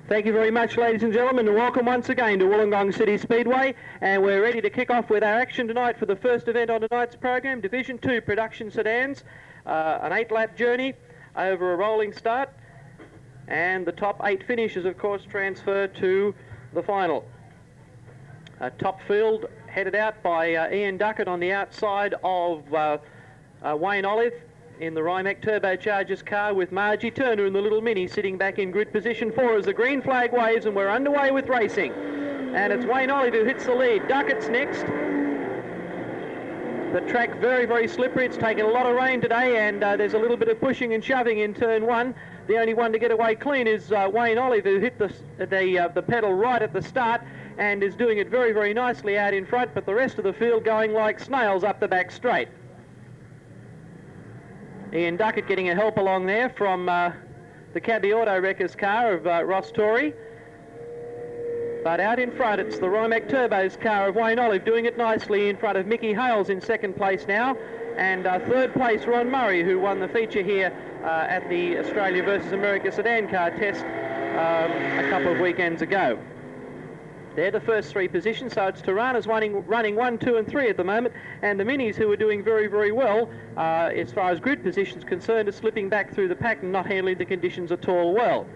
Thank you very much, ladies and gentlemen, and welcome once again to Wollongong City Speedway. And we're ready to kick off with our action tonight for the first event on tonight's program, Division 2 Production Sedans. An 8-lap journey over a rolling start. And the top 8 finishers, of course, transfer to the final. Top field headed out by Ian Duckett on the outside of Wayne Olive in the Rimac Turbochargers car, with Margie Turner in the little Mini sitting back in grid position 4 as the green flag waves, and we're underway with racing. And it's Wayne Olive who hits the lead. Duckett's next. The track very, very slippery. It's taken a lot of rain today, and there's a little bit of pushing and shoving in turn 1. The only one to get away clean is Wayne Olive, who hit the pedal right at the start and is doing it very, very nicely out in front, but the rest of the field going like snails up the back straight. Ian Duckett getting a help along there from the Cabby Auto Wreckers car of Ross Torrey. But out in front, it's the Rimac Turbos car of Wayne Olive doing it nicely in front of Mickey Hales in second place now. And third place, Ron Murray, who won the feature here at the Australia versus America Sedan Car Test a couple of weekends ago. They're the first 3 positions, so it's Tirana's running 1, 2 and 3 at the moment, and the Minis, who are doing very, very well as far as grid positions concerned, are slipping back through the pack and not handling the conditions at all well.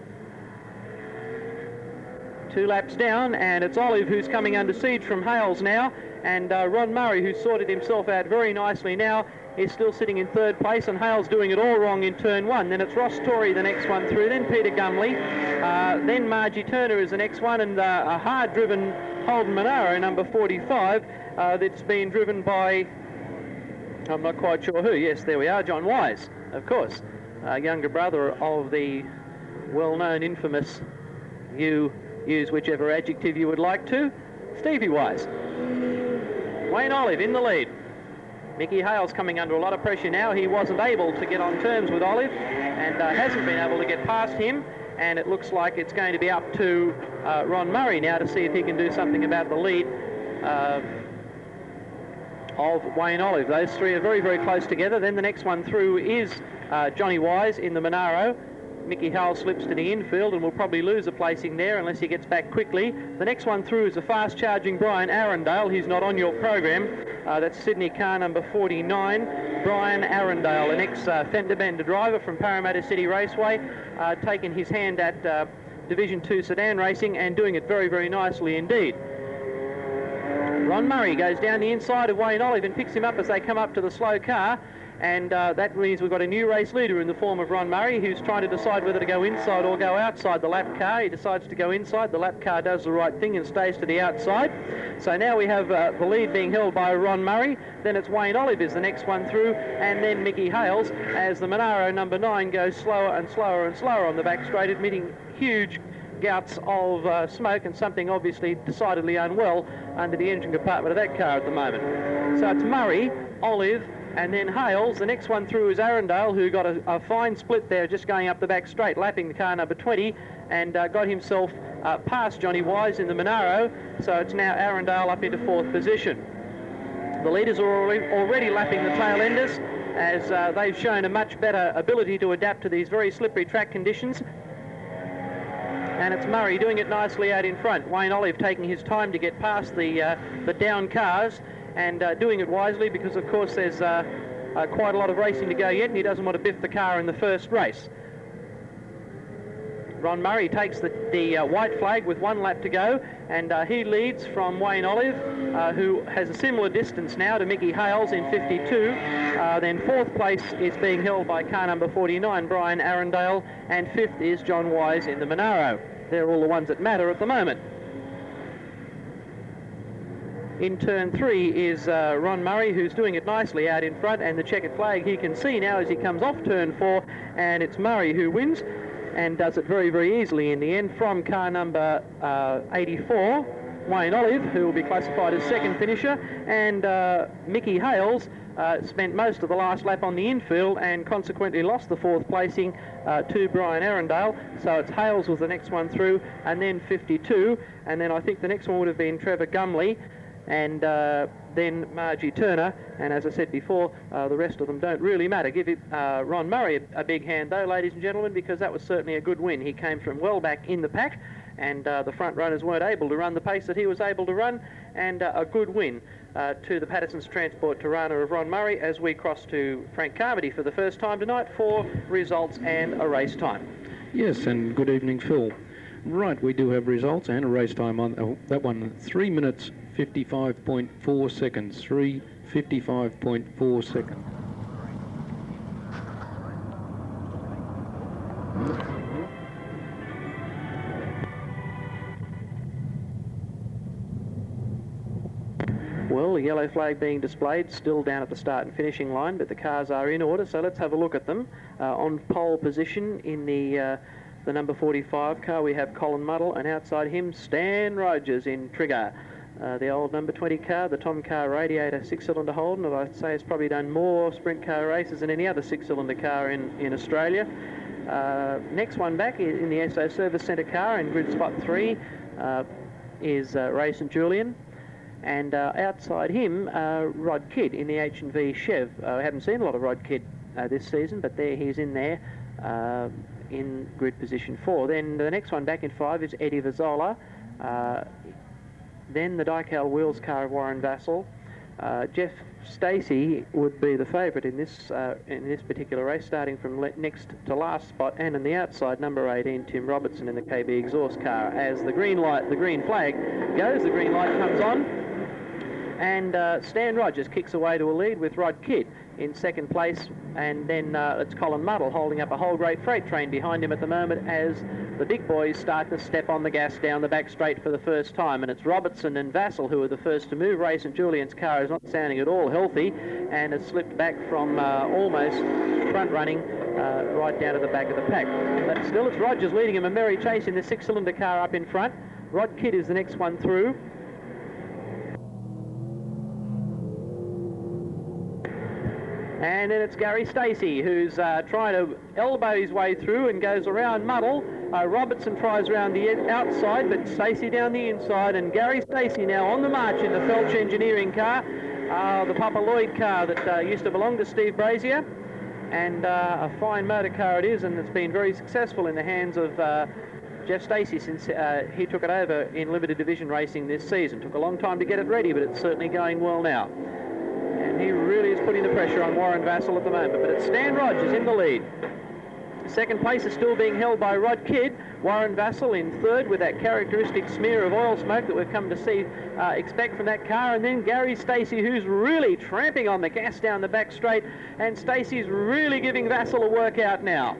2 laps down, and it's Olive who's coming under siege from Hales now, and Ron Murray, who's sorted himself out very nicely now, is still sitting in third place, and Hales doing it all wrong in turn 1. Then it's Ross Torrey the next one through, then Peter Gumley, then Margie Turner is the next one, and a hard-driven Holden Monaro, number 45, that's been driven by, I'm not quite sure who. Yes, there we are, John Wise, of course, younger brother of the well-known, infamous, you use whichever adjective you would like to, Stevie Wise. Wayne Olive in the lead. Mickey Hales coming under a lot of pressure now. He wasn't able to get on terms with Olive and hasn't been able to get past him, and it looks like it's going to be up to Ron Murray now to see if he can do something about the lead of Wayne Olive. Those 3 are very, very close together. Then the next one through is Johnny Wise in the Monaro. Mickey Hales slips to the infield and will probably lose a placing there unless he gets back quickly. The next one through is a fast-charging Bryan Arundale. He's not on your program. That's Sydney car number 49, Bryan Arundale, an ex-fender bender driver from Parramatta City Raceway, taking his hand at Division 2 sedan racing and doing it very, very nicely indeed. Ron Murray goes down the inside of Wayne Olive and picks him up as they come up to the slow car. And that means we've got a new race leader in the form of Ron Murray, who's trying to decide whether to go inside or go outside the lap car. He decides to go inside. The lap car does the right thing and stays to the outside. So now we have the lead being held by Ron Murray. Then it's Wayne Olive is the next one through, and then Mickey Hales as the Monaro number 9 goes slower and slower and slower on the back straight, admitting huge gouts of smoke and something obviously decidedly unwell under the engine compartment of that car at the moment. So it's Murray, Olive, and then Hales. The next one through is Arundale, who got a fine split there just going up the back straight, lapping the car number 20, and got himself past Johnny Wise in the Monaro. So it's now Arundale up into 4th position. The leaders are already lapping the tail enders, as they've shown a much better ability to adapt to these very slippery track conditions. And it's Murray doing it nicely out in front. Wayne Olive taking his time to get past the down cars, and doing it wisely because, of course, there's quite a lot of racing to go yet, and he doesn't want to biff the car in the first race. Ron Murray takes the white flag with 1 lap to go, and he leads from Wayne Olive, who has a similar distance now to Mickey Hales in 52. Then 4th place is being held by car number 49, Bryan Arundale, and 5th is John Wise in the Monaro. They're all the ones that matter at the moment. In turn 3 is Ron Murray, who's doing it nicely out in front, and the checkered flag he can see now as he comes off turn 4, and it's Murray who wins and does it very, very easily in the end from car number 84, Wayne Olive, who will be classified as 2nd finisher, and Mickey Hales spent most of the last lap on the infield and consequently lost the 4th placing to Bryan Arundale. So it's Hales was the next one through, and then 52, and then I think the next one would have been Trevor Gumley, and then Margie Turner, and as I said before, the rest of them don't really matter. Give it Ron Murray a big hand though, ladies and gentlemen, because that was certainly a good win. He came from well back in the pack and the front runners weren't able to run the pace that he was able to run, and a good win to the Patterson's Transport Tirana of Ron Murray as we cross to Frank Carmody for the first time tonight for results and a race time. Yes, and good evening, Phil. Right, we do have results and a race time on that one. 3 minutes 55.4 seconds. 3:55.4 seconds. Well, the yellow flag being displayed, still down at the start and finishing line, but the cars are in order, so let's have a look at them. On pole position in the number 45 car, we have Colin Muddle, and outside him, Stan Rogers in Trigger. The old number 20 car, the Tom Car Radiator 6-cylinder Holden, that I'd say has probably done more sprint car races than any other 6-cylinder car in Australia. Next one back in the SO Service Centre car in grid spot 3 is Ray St Julian. And outside him, Rod Kidd in the H&V Chev. I haven't seen a lot of Rod Kidd this season, but there he's in there in grid position 4. Then the next one back in 5 is Eddie Vazzola. Then the Dycal Wheels car of Warren Vassell. Jeff Stacey would be the favourite in this particular race, starting from next to last spot, and in the outside, number 18, Tim Robertson in the KB Exhaust car. As the green flag goes, the green light comes on, and Stan Rogers kicks away to a lead with Rod Kidd in second place, and then it's Colin Muddle holding up a whole great freight train behind him at the moment as the big boys start to step on the gas down the back straight for the first time, and it's Robertson and Vassell who are the first to move. Ray St Julian's car is not sounding at all healthy and has slipped back from almost front running right down to the back of the pack. But still, it's Rogers leading him a merry chase in the 6-cylinder car up in front. Rod Kidd is the next one through. And then it's Gary Stacey who's trying to elbow his way through and goes around Muddle. Robertson tries around the outside, but Stacey down the inside, and Gary Stacey now on the march in the Felch Engineering car, the Papa Lloyd car that used to belong to Steve Brazier, and a fine motor car it is, and it's been very successful in the hands of Jeff Stacey since he took it over in limited division racing this season. Took a long time to get it ready, but it's certainly going well now. And he really is putting the pressure on Warren Vassell at the moment, but it's Stan Rogers in the lead. Second place is still being held by Rod Kidd. Warren Vassell in third with that characteristic smear of oil smoke that we've come to see expect from that car, and then Gary Stacey who's really tramping on the gas down the back straight, and Stacey's really giving Vassell a workout now.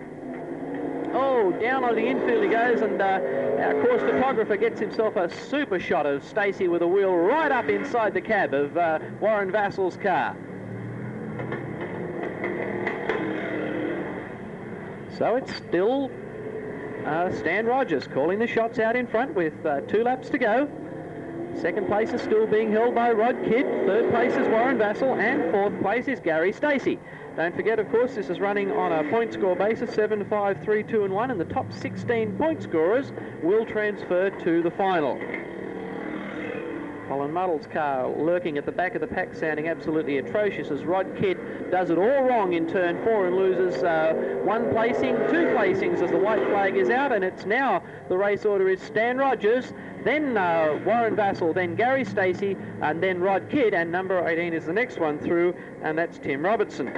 Oh, down on the infield he goes, and our course photographer gets himself a super shot of Stacey with a wheel right up inside the cab of Warren Vassell's car. So it's still Stan Rogers calling the shots out in front with 2 laps to go. Second place is still being held by Rod Kidd. Third place is Warren Vassell, and fourth place is Gary Stacey. Don't forget, of course, this is running on a point score basis, 7, 5, 3, 2 and 1, and the top 16 point scorers will transfer to the final. Colin Muddle's car lurking at the back of the pack, sounding absolutely atrocious as Rod Kidd does it all wrong in turn 4 and loses 1 placing, 2 placings as the white flag is out, and it's now the race order is Stan Rogers, then Warren Vassell, then Gary Stacey, and then Rod Kidd, and number 18 is the next one through, and that's Tim Robertson.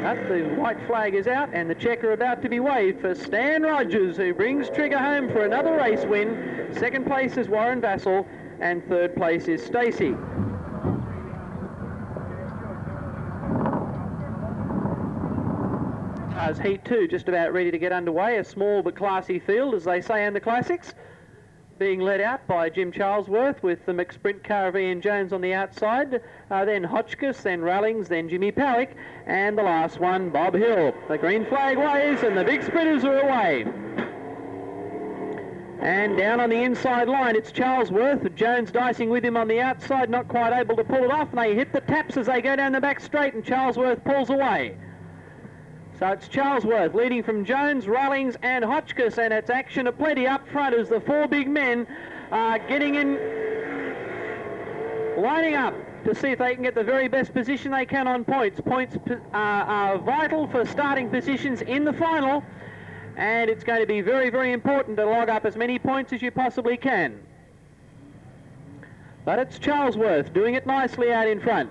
But the white flag is out, and the checker about to be waved for Stan Rogers, who brings Trigger home for another race win. Second place is Warren Vassell, and third place is Stacey. As Heat 2 just about ready to get underway, a small but classy field, as they say in the classics, being led out by Jim Charlesworth with the McSprint car of Ian Jones on the outside, then Hotchkiss, then Rallings, then Jimmy Powick, and the last one, Bob Hill. The green flag waves and the big sprinters are away. And down on the inside line, it's Charlesworth, with Jones dicing with him on the outside, not quite able to pull it off, and they hit the taps as they go down the back straight, and Charlesworth pulls away. So it's Charlesworth leading from Jones, Rallings and Hotchkiss, and it's action aplenty up front as the 4 big men are getting in, lining up to see if they can get the very best position they can on points. Points are vital for starting positions in the final. and it's going to be very, very important to log up as many points as you possibly can. But it's Charlesworth doing it nicely out in front.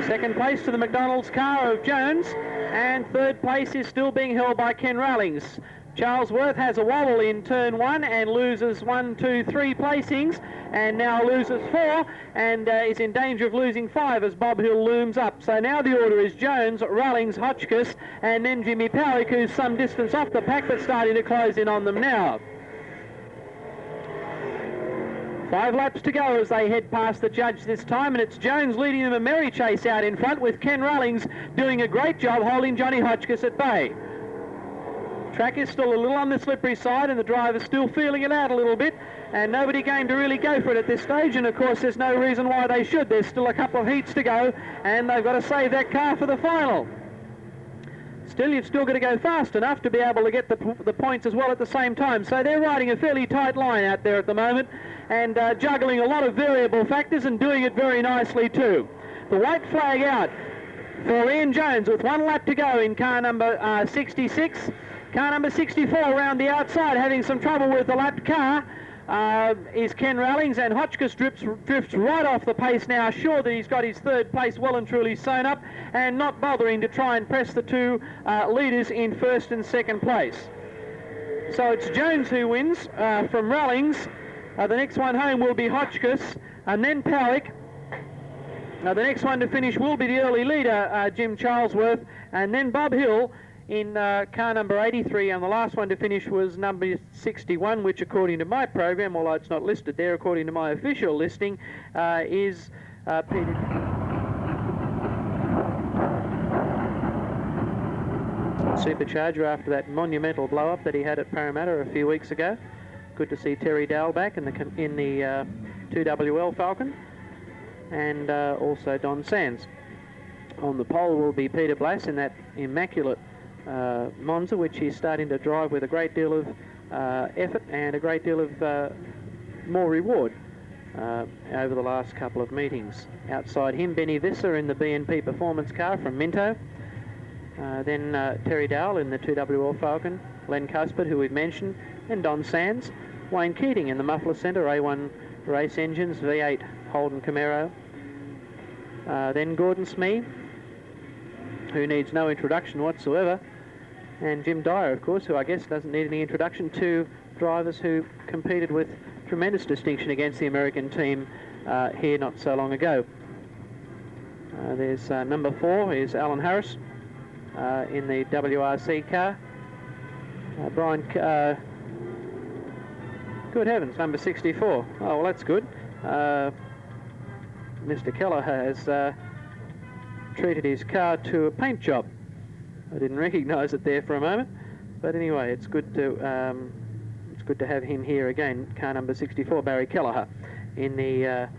Second place to the McDonald's car of Jones, and third place is still being held by Ken Rallings. Charlesworth has a wobble in turn 1 and loses 1, 2, 3 placings, and now loses 4 and is in danger of losing 5 as Bob Hill looms up. So now the order is Jones, Rallings, Hotchkiss, and then Jimmy Powick, who's some distance off the pack but starting to close in on them now. 5 laps to go as they head past the judge this time, and it's Jones leading them a merry chase out in front, with Ken Rallings doing a great job holding Johnny Hotchkiss at bay. Track is still a little on the slippery side, and the driver's still feeling it out a little bit, and nobody going to really go for it at this stage, and of course there's no reason why they should. There's still a couple of heats to go, and they've got to save that car for the final. Still, you've still got to go fast enough to be able to get the points as well at the same time. So they're riding a fairly tight line out there at the moment, and juggling a lot of variable factors and doing it very nicely too. The white flag out for Ian Jones with 1 lap to go in car number 66. Car number 64 around the outside, having some trouble with the lapped car, is Ken Rallings, and Hotchkiss drifts right off the pace now, sure that he's got his third place well and truly sewn up, and not bothering to try and press the 2 leaders in first and second place. So it's Jones who wins from Rallings. The next one home will be Hotchkiss, and then Powick. The next one to finish will be the early leader, Jim Charlesworth, and then Bob Hill in car number 83, and the last one to finish was number 61, which according to my program, although it's not listed there, according to my official listing, is Peter. Supercharger after that monumental blow-up that he had at Parramatta a few weeks ago. Good to see Terry Dowell back in the 2WL Falcon, and also Don Sands. On the pole will be Peter Blass in that immaculate Monza, which he's starting to drive with a great deal of effort and a great deal of more reward over the last couple of meetings. Outside him, Benny Visser in the BNP Performance car from Minto. Then Terry Dowell in the 2WL Falcon, Len Cuthbert, who we've mentioned, and Don Sands. Wayne Keating in the Muffler Centre, A1 Race Engines, V8 Holden Camaro. Then Gordon Smee, who needs no introduction whatsoever, and Jim Dyer, of course, who I guess doesn't need any introduction, 2 drivers who competed with tremendous distinction against the American team here not so long ago. There's number 4 is Alan Harris in the WRC car. Bryan, good heavens, number 64. Oh, well, that's good. Mr. Keller has treated his car to a paint job. I didn't recognise it there for a moment, but anyway, it's good to have him here again. Car number 64, Barry Kelleher, in the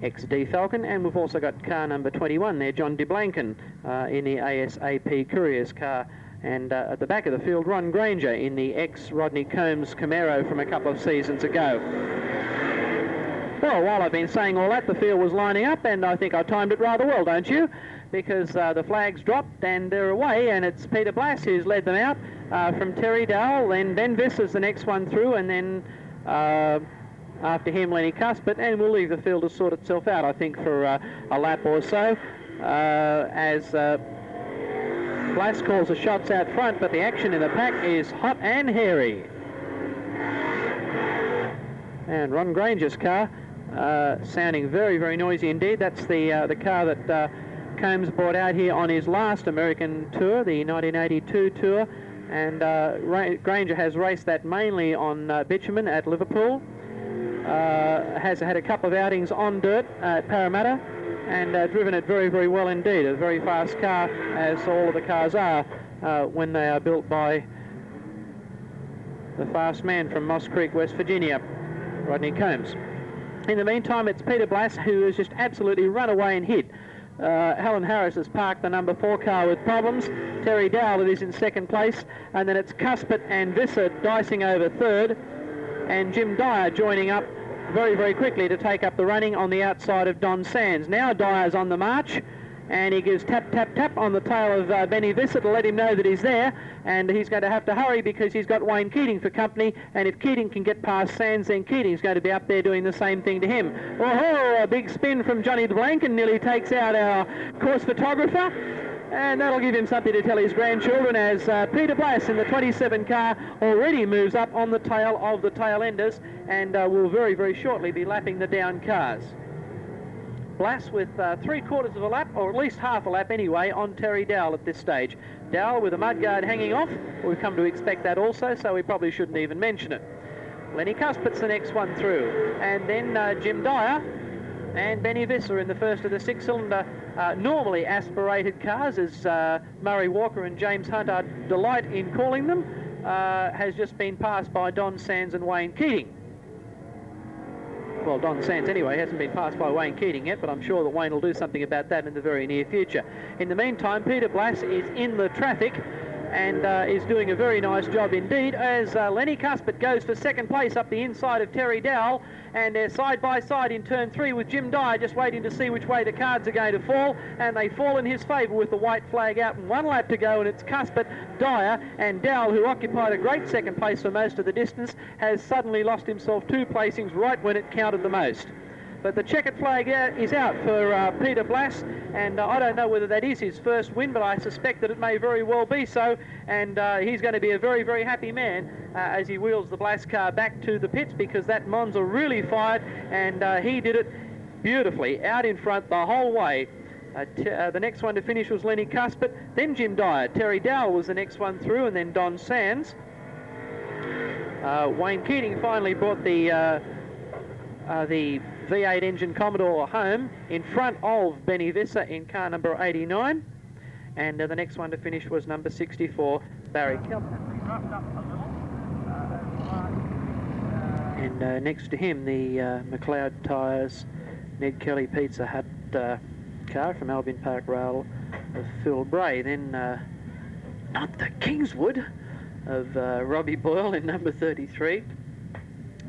XD Falcon, and we've also got car number 21 there, John DeBlanken, in the ASAP Couriers car, and at the back of the field, Ron Granger in the ex-Rodney Combs Camaro from a couple of seasons ago. Well, while I've been saying all that, the field was lining up, and I think I timed it rather well, don't you? Because the flags dropped and they're away, and it's Peter Blass who's led them out from Terry Dowell, then Ben Visser's the next one through, and then after him Lenny Cuthbert, and we'll leave the field to sort itself out, I think, for a lap or so, as Blass calls the shots out front, but the action in the pack is hot and hairy. And Ron Granger's car sounding very, very noisy indeed. That's the car that Combs brought out here on his last American tour, the 1982 tour, and Granger has raced that mainly on bitumen at Liverpool, has had a couple of outings on dirt at Parramatta, and driven it very, very well indeed. A very fast car, as all of the cars are when they are built by the fast man from Moss Creek, West Virginia, Rodney Combs. In the meantime, it's Peter Blass who has just absolutely run away and hit. Helen Harris has parked the number 4 car with problems. Terry Dowell is in second place, and then it's Cuthbert and Visser dicing over third, and Jim Dyer joining up very, very quickly to take up the running on the outside of Don Sands. Now Dyer's on the march, and he gives tap, tap, tap on the tail of Benny Visser to let him know that he's there, and he's going to have to hurry because he's got Wayne Keating for company, and if Keating can get past Sands, then Keating's going to be up there doing the same thing to him. Oh, a big spin from Johnny Blanken nearly takes out our course photographer, and that'll give him something to tell his grandchildren as Peter Blass in the 27 car already moves up on the tail of the tail enders and will very, very shortly be lapping the down cars. Blass with 3/4 of a lap, or at least half a lap anyway, on Terry Dowell at this stage. Dowell with a mudguard hanging off. We've come to expect that also, so we probably shouldn't even mention it. Lenny Cuthbert's the next one through, and then Jim Dyer and Benny Visser in the first of the six-cylinder normally aspirated cars, as Murray Walker and James Hunt are delight in calling them, has just been passed by Don Sands and Wayne Keating. Well, Don Sands anyway hasn't been passed by Wayne Keating yet, but I'm sure that Wayne will do something about that in the very near future. In the meantime, Peter Blass is in the traffic and is doing a very nice job indeed as Lenny Cuthbert goes for second place up the inside of Terry Dowell, and they're side by side in turn 3 with Jim Dyer just waiting to see which way the cards are going to fall, and they fall in his favour with the white flag out and 1 lap to go, and it's Cuthbert, Dyer and Dowell, who occupied a great second place for most of the distance, has suddenly lost himself 2 placings right when it counted the most. But the checkered flag is out for Peter Blass, and I don't know whether that is his first win, but I suspect that it may very well be so, and he's going to be a very, very happy man as he wheels the Blass car back to the pits, because that Monza really fired, and he did it beautifully, out in front the whole way. The next one to finish was Lenny Cuthbert, then Jim Dyer. Terry Dowell was the next one through, and then Don Sands. Wayne Keating finally brought the V8 engine Commodore home in front of Benny Visser in car number 89, and the next one to finish was number 64, Barry Kelton. And next to him, the McLeod Tyres Ned Kelly Pizza Hut car from Albion Park Rail of Phil Bray. Then not the Kingswood of Robbie Boyle in number 33.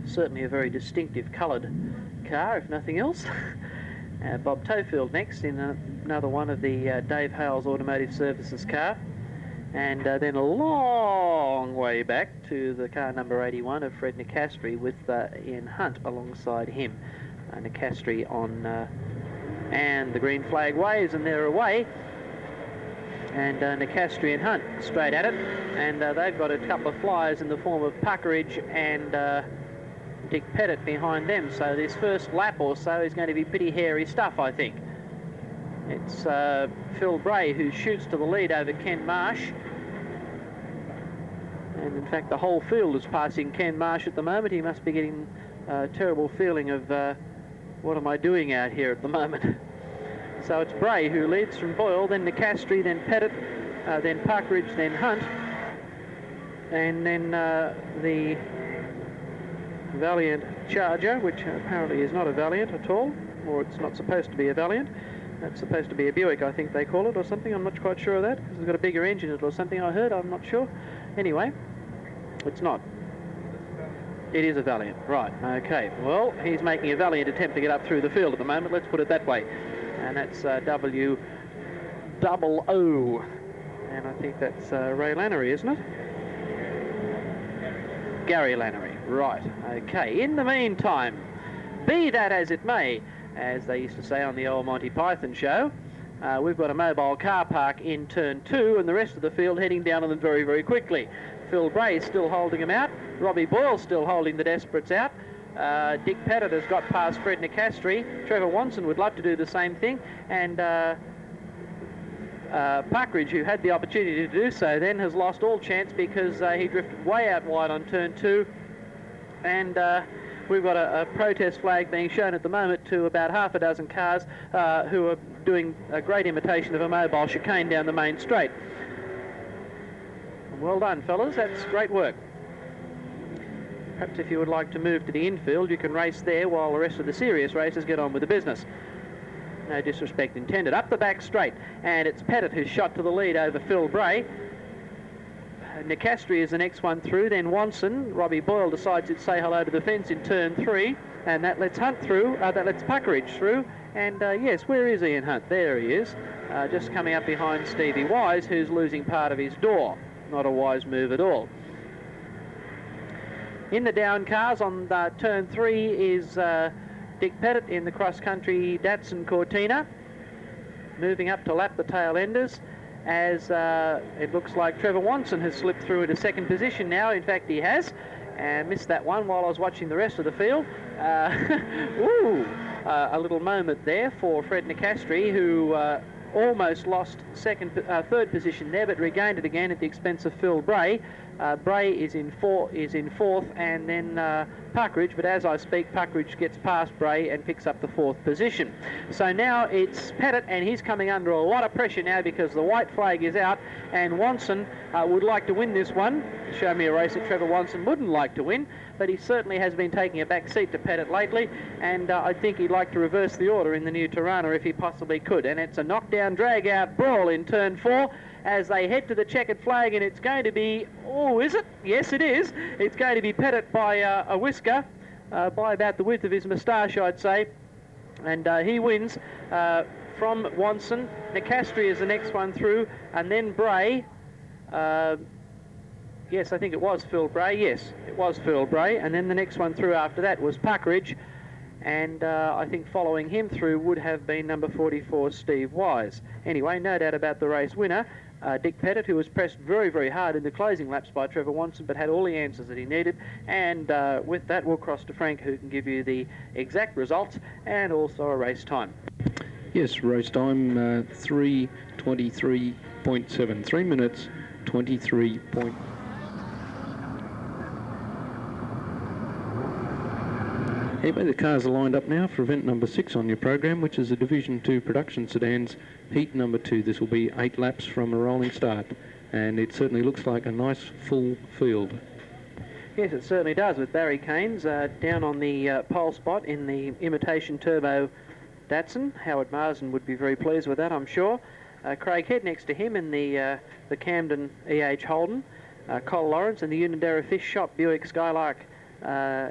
Certainly a very distinctive coloured car, if nothing else. Bob Tofield next in another one of the Dave Hales Automotive Services car. And then a long way back to the car number 81 of Fred Nicastri with Ian Hunt alongside him. Nicastri on, and the green flag waves and they're away. And Nicastri and Hunt straight at it. And they've got a couple of flyers in the form of Puckeridge and Dick Pettit behind them, so this first lap or so is going to be pretty hairy stuff, I think. It's Phil Bray who shoots to the lead over Ken Marsh, and in fact the whole field is passing Ken Marsh at the moment. He must be getting a terrible feeling of what am I doing out here at the moment. So it's Bray who leads from Boyle, then Nicastri, then Pettit, then Puckeridge, then Hunt, and then the Valiant Charger, which apparently is not a Valiant at all, or it's not supposed to be a Valiant. That's supposed to be a Buick, I think they call it, or something. I'm not quite sure of that, because it's got a bigger engine in it or something I heard. I'm not sure. Anyway, it's not. It is a Valiant. Right, okay. Well, he's making a valiant attempt to get up through the field at the moment, let's put it that way. And that's W00. And I think that's Ray Lannery, isn't it? Gary Lannery, right, okay. In the meantime, be that as it may, as they used to say on the old Monty Python show, we've got a mobile car park in turn 2 and the rest of the field heading down on them very, very quickly. Phil Bray still holding them out, Robbie Boyle still holding the Desperates out, Dick Pettit has got past Fred Nicastri, Trevor Watson would love to do the same thing, and Puckeridge, who had the opportunity to do so then, has lost all chance because he drifted way out wide on turn 2, and we've got a protest flag being shown at the moment to about half a dozen cars who are doing a great imitation of a mobile chicane down the main straight. Well done, fellas, that's great work. Perhaps if you would like to move to the infield, you can race there while the rest of the serious racers get on with the business. No disrespect intended. Up the back straight, and it's Pettit who's shot to the lead over Phil Bray. Nicastri is the next one through, then Wanson. Robbie Boyle decides to say hello to the fence in turn 3, and that lets Hunt through, that lets Puckeridge through, and yes, where is Ian Hunt? There he is, just coming up behind Stevie Wise, who's losing part of his door. Not a wise move at all. In the down cars on turn 3 is Dick Pettit in the cross-country Datsun Cortina, moving up to lap the tail enders, as it looks like Trevor Wanson has slipped through into second position now. In fact, he has, and missed that one while I was watching the rest of the field. A little moment there for Fred Nicastri, who almost lost third position there, but regained it again at the expense of Phil Bray. Bray is in fourth, and then Puckeridge, but as I speak, Puckeridge gets past Bray and picks up the 4th position. So now it's Pettit, and he's coming under a lot of pressure now because the white flag is out, and Wanson would like to win this one. Show me a race that Trevor Wanson wouldn't like to win, but he certainly has been taking a back seat to Pettit lately, and I think he'd like to reverse the order in the new Tirana if he possibly could. And it's a knockdown, drag-out brawl in turn 4 as they head to the checkered flag, and it's going to be, oh, is it? Yes, it is. It's going to be Pettit by a whisker, by about the width of his moustache, I'd say, and he wins from Wanson. Nicastri is the next one through, and then Bray. Yes, I think it was Phil Bray. Yes, it was Phil Bray. And then the next one through after that was Puckeridge. And I think following him through would have been number 44, Steve Wise. Anyway, no doubt about the race winner, Dick Pettit, who was pressed very, very hard in the closing laps by Trevor Wanson, but had all the answers that he needed. And with that, we'll cross to Frank, who can give you the exact results and also a race time. Yes, race time 3:23.7, 3 minutes 23. Anyway, the cars are lined up now for event number 6 on your program, which is the Division 2 production sedans, heat number 2. This will be 8 laps from a rolling start, and it certainly looks like a nice full field. Yes, it certainly does, with Barry Keynes down on the pole spot in the imitation turbo Datsun. Howard Marsden would be very pleased with that, I'm sure. Craig Head next to him in the Camden E.H. Holden. Col Lawrence in the Unadera Fish Shop Buick Skylark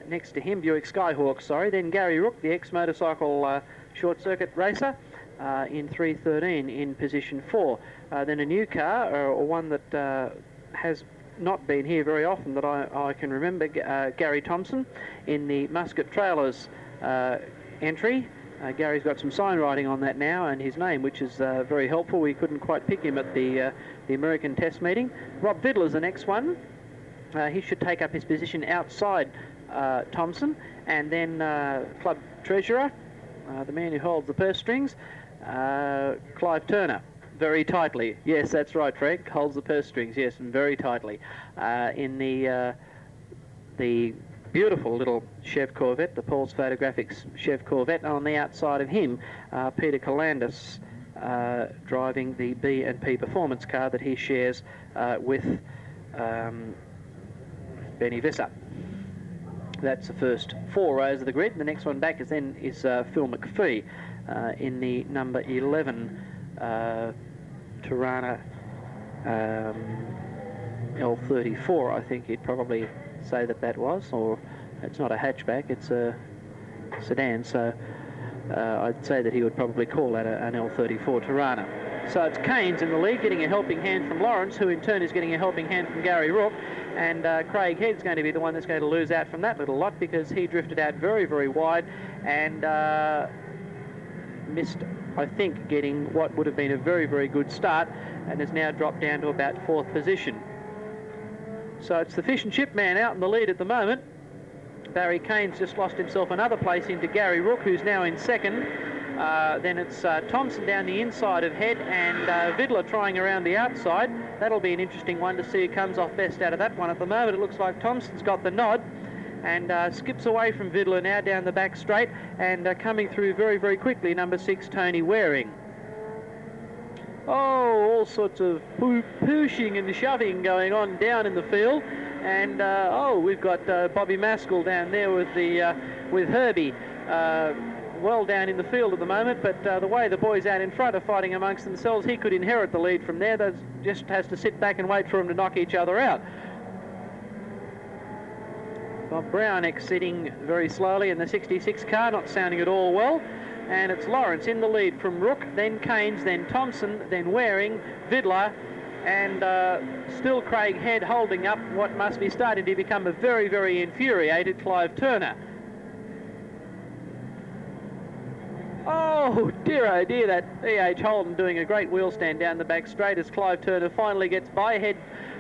next to him, Buick Skyhawk, sorry. Then Gary Rook, the ex-motorcycle short circuit racer, in 313 in position 4. Then a new car, or one that has not been here very often that I can remember, Gary Thompson in the Muscat Trailers entry. Gary's got some sign writing on that now, and his name, which is very helpful. We couldn't quite pick him at the American test meeting. Rob Fiddler's the next one. He should take up his position outside Thompson. And then club treasurer, the man who holds the purse strings, Clive Turner, very tightly. Yes, that's right, Frank, holds the purse strings, yes, and very tightly. In the beautiful little Chev Corvette, the Paul's Photographics Chev Corvette. On the outside of him, Peter Calandis driving the B&P Performance car that he shares with Benny Visser. That's the first 4 rows of the grid. The next one back is Phil McPhee in the number 11 Tirana L34, I think he'd probably say that was, or it's not a hatchback, it's a sedan, so I'd say that he would probably call that an L34 Tirana. So it's Keynes in the lead, getting a helping hand from Lawrence, who in turn is getting a helping hand from Gary Rook, and Craig Head's going to be the one that's going to lose out from that little lot, because he drifted out very, very wide and missed, I think, getting what would have been a very, very good start, and has now dropped down to about 4th position. So it's the fish and chip man out in the lead at the moment. Barry Keynes just lost himself another place into Gary Rook, who's now in 2nd. Then it's Thompson down the inside of Head, and Fiddler trying around the outside. That'll be an interesting one to see who comes off best out of that one. At the moment, it looks like Thompson's got the nod, and skips away from Fiddler now down the back straight, and coming through very, very quickly, number 6, Tony Waring. Oh, all sorts of pushing and shoving going on down in the field, and we've got Bobby Maskell down there with Herbie well down in the field at the moment, but the way the boys out in front are fighting amongst themselves, he could inherit the lead from there. They just has to sit back and wait for them to knock each other out. Bob Brown exiting very slowly in the 66 car, not sounding at all well. And it's Lawrence in the lead from Rook, then Keynes, then Thompson, then Waring, Fiddler, and still Craig Head holding up what must be starting to become a very, very infuriated Clive Turner. Oh dear, that E.H. Holden doing a great wheel stand down the back straight as Clive Turner finally gets by. Head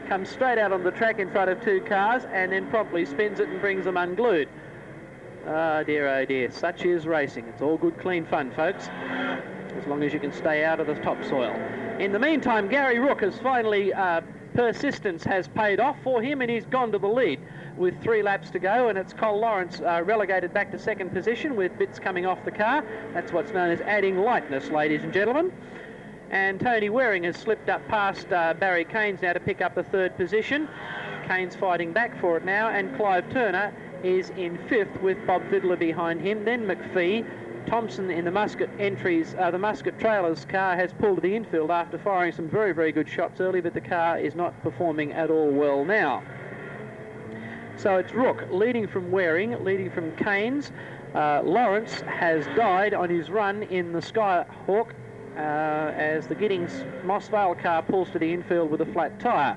comes straight out on the track in front of two cars and then promptly spins it and brings them unglued. Oh dear, such is racing. It's all good, clean fun, folks, as long as you can stay out of the topsoil. In the meantime, Gary Rook has finally, persistence has paid off for him, and he's gone to the lead with 3 laps to go, and it's Col Lawrence relegated back to second position with bits coming off the car. That's what's known as adding lightness, ladies and gentlemen. And Tony Waring has slipped up past Barry Keynes now to pick up the 3rd position. Keynes fighting back for it now, and Clive Turner is in 5th with Bob Fiddler behind him. Then McPhee. Thompson in the Muscat entries, the Muscat Trailers car has pulled to the infield after firing some very, very good shots early, but the car is not performing at all well now. So it's Rook leading from Waring, leading from Keynes. Lawrence has died on his run in the Skyhawk as the Giddings Moss Vale car pulls to the infield with a flat tyre.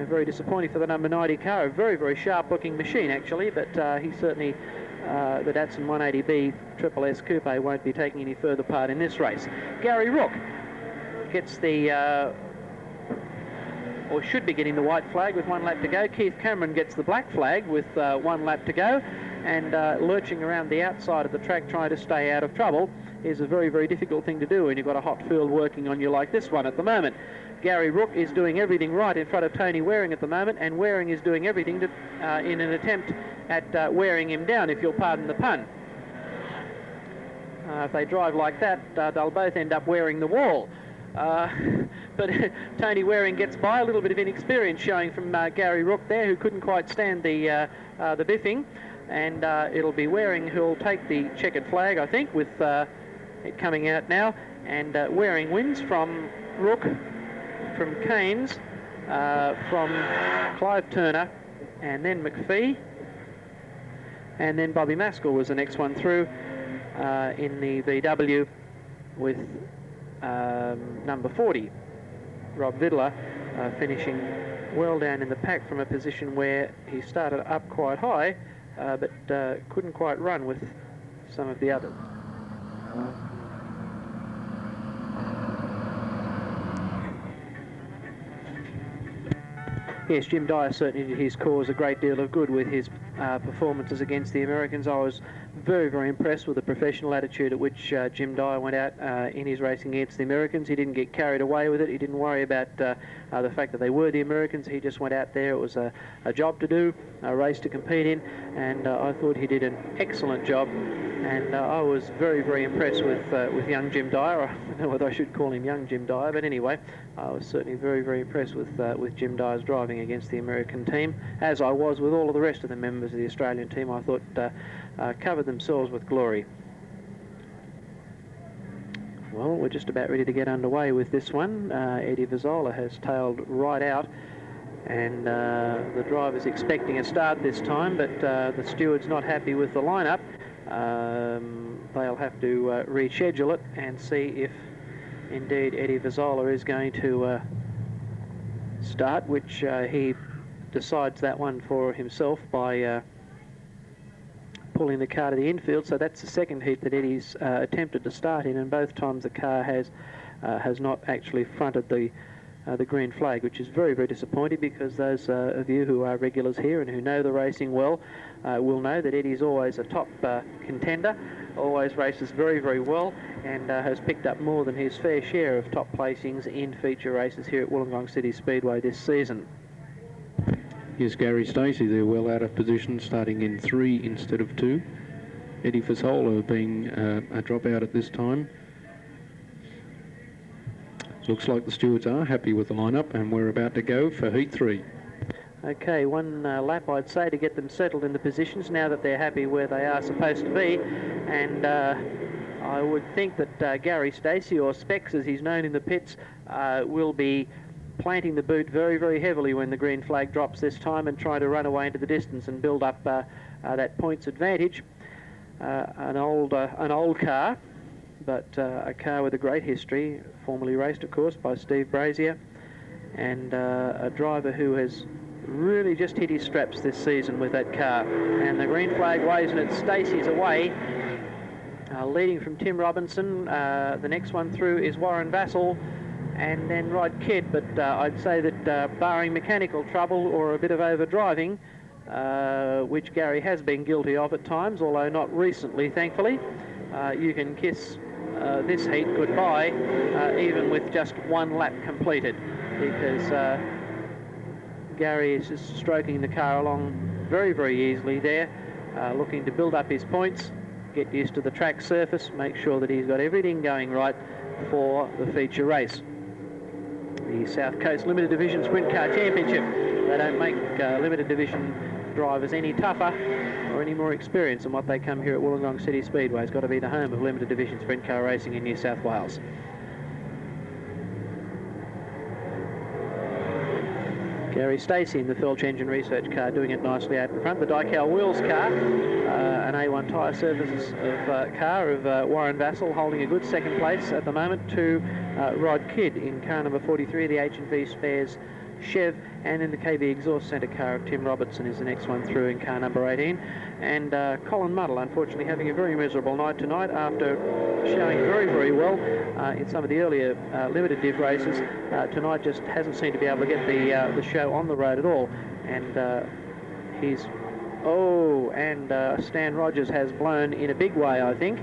Very disappointing for the number 90 car, a very, very sharp looking machine actually, but he certainly, the Datsun 180B Triple S Coupe won't be taking any further part in this race. Gary Rook gets the, or should be getting the white flag with 1 lap to go. Keith Cameron gets the black flag with 1 lap to go, and lurching around the outside of the track trying to stay out of trouble is a very, very difficult thing to do when you've got a hot field working on you like this one at the moment. Gary Rook is doing everything right in front of Tony Waring at the moment, and Waring is doing everything to, in an attempt at wearing him down, if you'll pardon the pun. If they drive like that, they'll both end up wearing the wall. But Tony Waring gets by, a little bit of inexperience showing from Gary Rook there, who couldn't quite stand the biffing, and it'll be Waring who'll take the checkered flag, I think, with it coming out now, and Waring wins from Rook, from Keynes, from Clive Turner, and then McPhee, and then Bobby Maskell was the next one through in the VW with number 40, Rob Fiddler, finishing well down in the pack from a position where he started up quite high, but couldn't quite run with some of the others. Yes, Jim Dyer certainly did his cause a great deal of good with his performances against the Americans. I was very, very impressed with the professional attitude at which Jim Dyer went out in his racing against the Americans. He didn't get carried away with it. He didn't worry about the fact that they were the Americans. He just went out there. It was a job to do, a race to compete in, and I thought he did an excellent job. And I was very, very impressed with young Jim Dyer. I don't know whether I should call him young Jim Dyer, but anyway, I was certainly very, very impressed with Jim Dyer's driving against the American team, as I was with all of the rest of the members of the Australian team. I thought covered themselves with glory. Well, we're just about ready to get underway with this one. Eddie Vizzola has tailed right out, and the driver's expecting a start this time, but the steward's not happy with the lineup. They'll have to reschedule it and see if indeed Eddie Vizzola is going to start, which he decides that one for himself by pulling the car to the infield. So that's the second heat that Eddie's attempted to start in, and both times the car has not actually fronted the green flag, which is very, very disappointing, because those of you who are regulars here and who know the racing well will know that Eddie's always a top contender, always races very, very well, and has picked up more than his fair share of top placings in feature races here at Wollongong City Speedway this season. Here's Gary Stacey there, well out of position, starting in 3 instead of 2. Eddie Vizzola being a dropout at this time. Looks like the stewards are happy with the lineup, and we're about to go for Heat 3. Okay, one lap, I'd say, to get them settled in the positions now that they're happy where they are supposed to be. And I would think that Gary Stacey, or Specs as he's known in the pits, will be planting the boot very, very heavily when the green flag drops this time and try to run away into the distance and build up that points advantage. An old car, but a car with a great history, formerly raced, of course, by Steve Brazier, and a driver who has really just hit his straps this season with that car. And the green flag waves and it's Stacey's away. Leading from Tim Robinson, the next one through is Warren Vassell, and then Rod Kidd, but I'd say that barring mechanical trouble or a bit of overdriving, which Gary has been guilty of at times, although not recently, thankfully, you can kiss this heat goodbye, even with just one lap completed, because Gary is just stroking the car along very, very easily there, looking to build up his points, get used to the track surface, make sure that he's got everything going right for the feature race. The South Coast Limited Division Sprint Car Championship. They don't make Limited Division drivers any tougher or any more experienced than what they come here at Wollongong City Speedway. It's got to be the home of Limited Division Sprint Car racing in New South Wales. Gary Stacey in the Felch Engine Research car doing it nicely out in front. The Dycal Wheels car, an A1 Tyre Services car of Warren Vassell, holding a good second place at the moment to Rod Kidd in car number 43, the H&V Spares Chev, and in the KB Exhaust Centre car of Tim Robertson is the next one through in car number 18. And Colin Muddle, unfortunately, having a very miserable night tonight after showing very, very well in some of the earlier limited div races. Tonight just hasn't seemed to be able to get the show on the road at all. And Stan Rogers has blown in a big way, I think.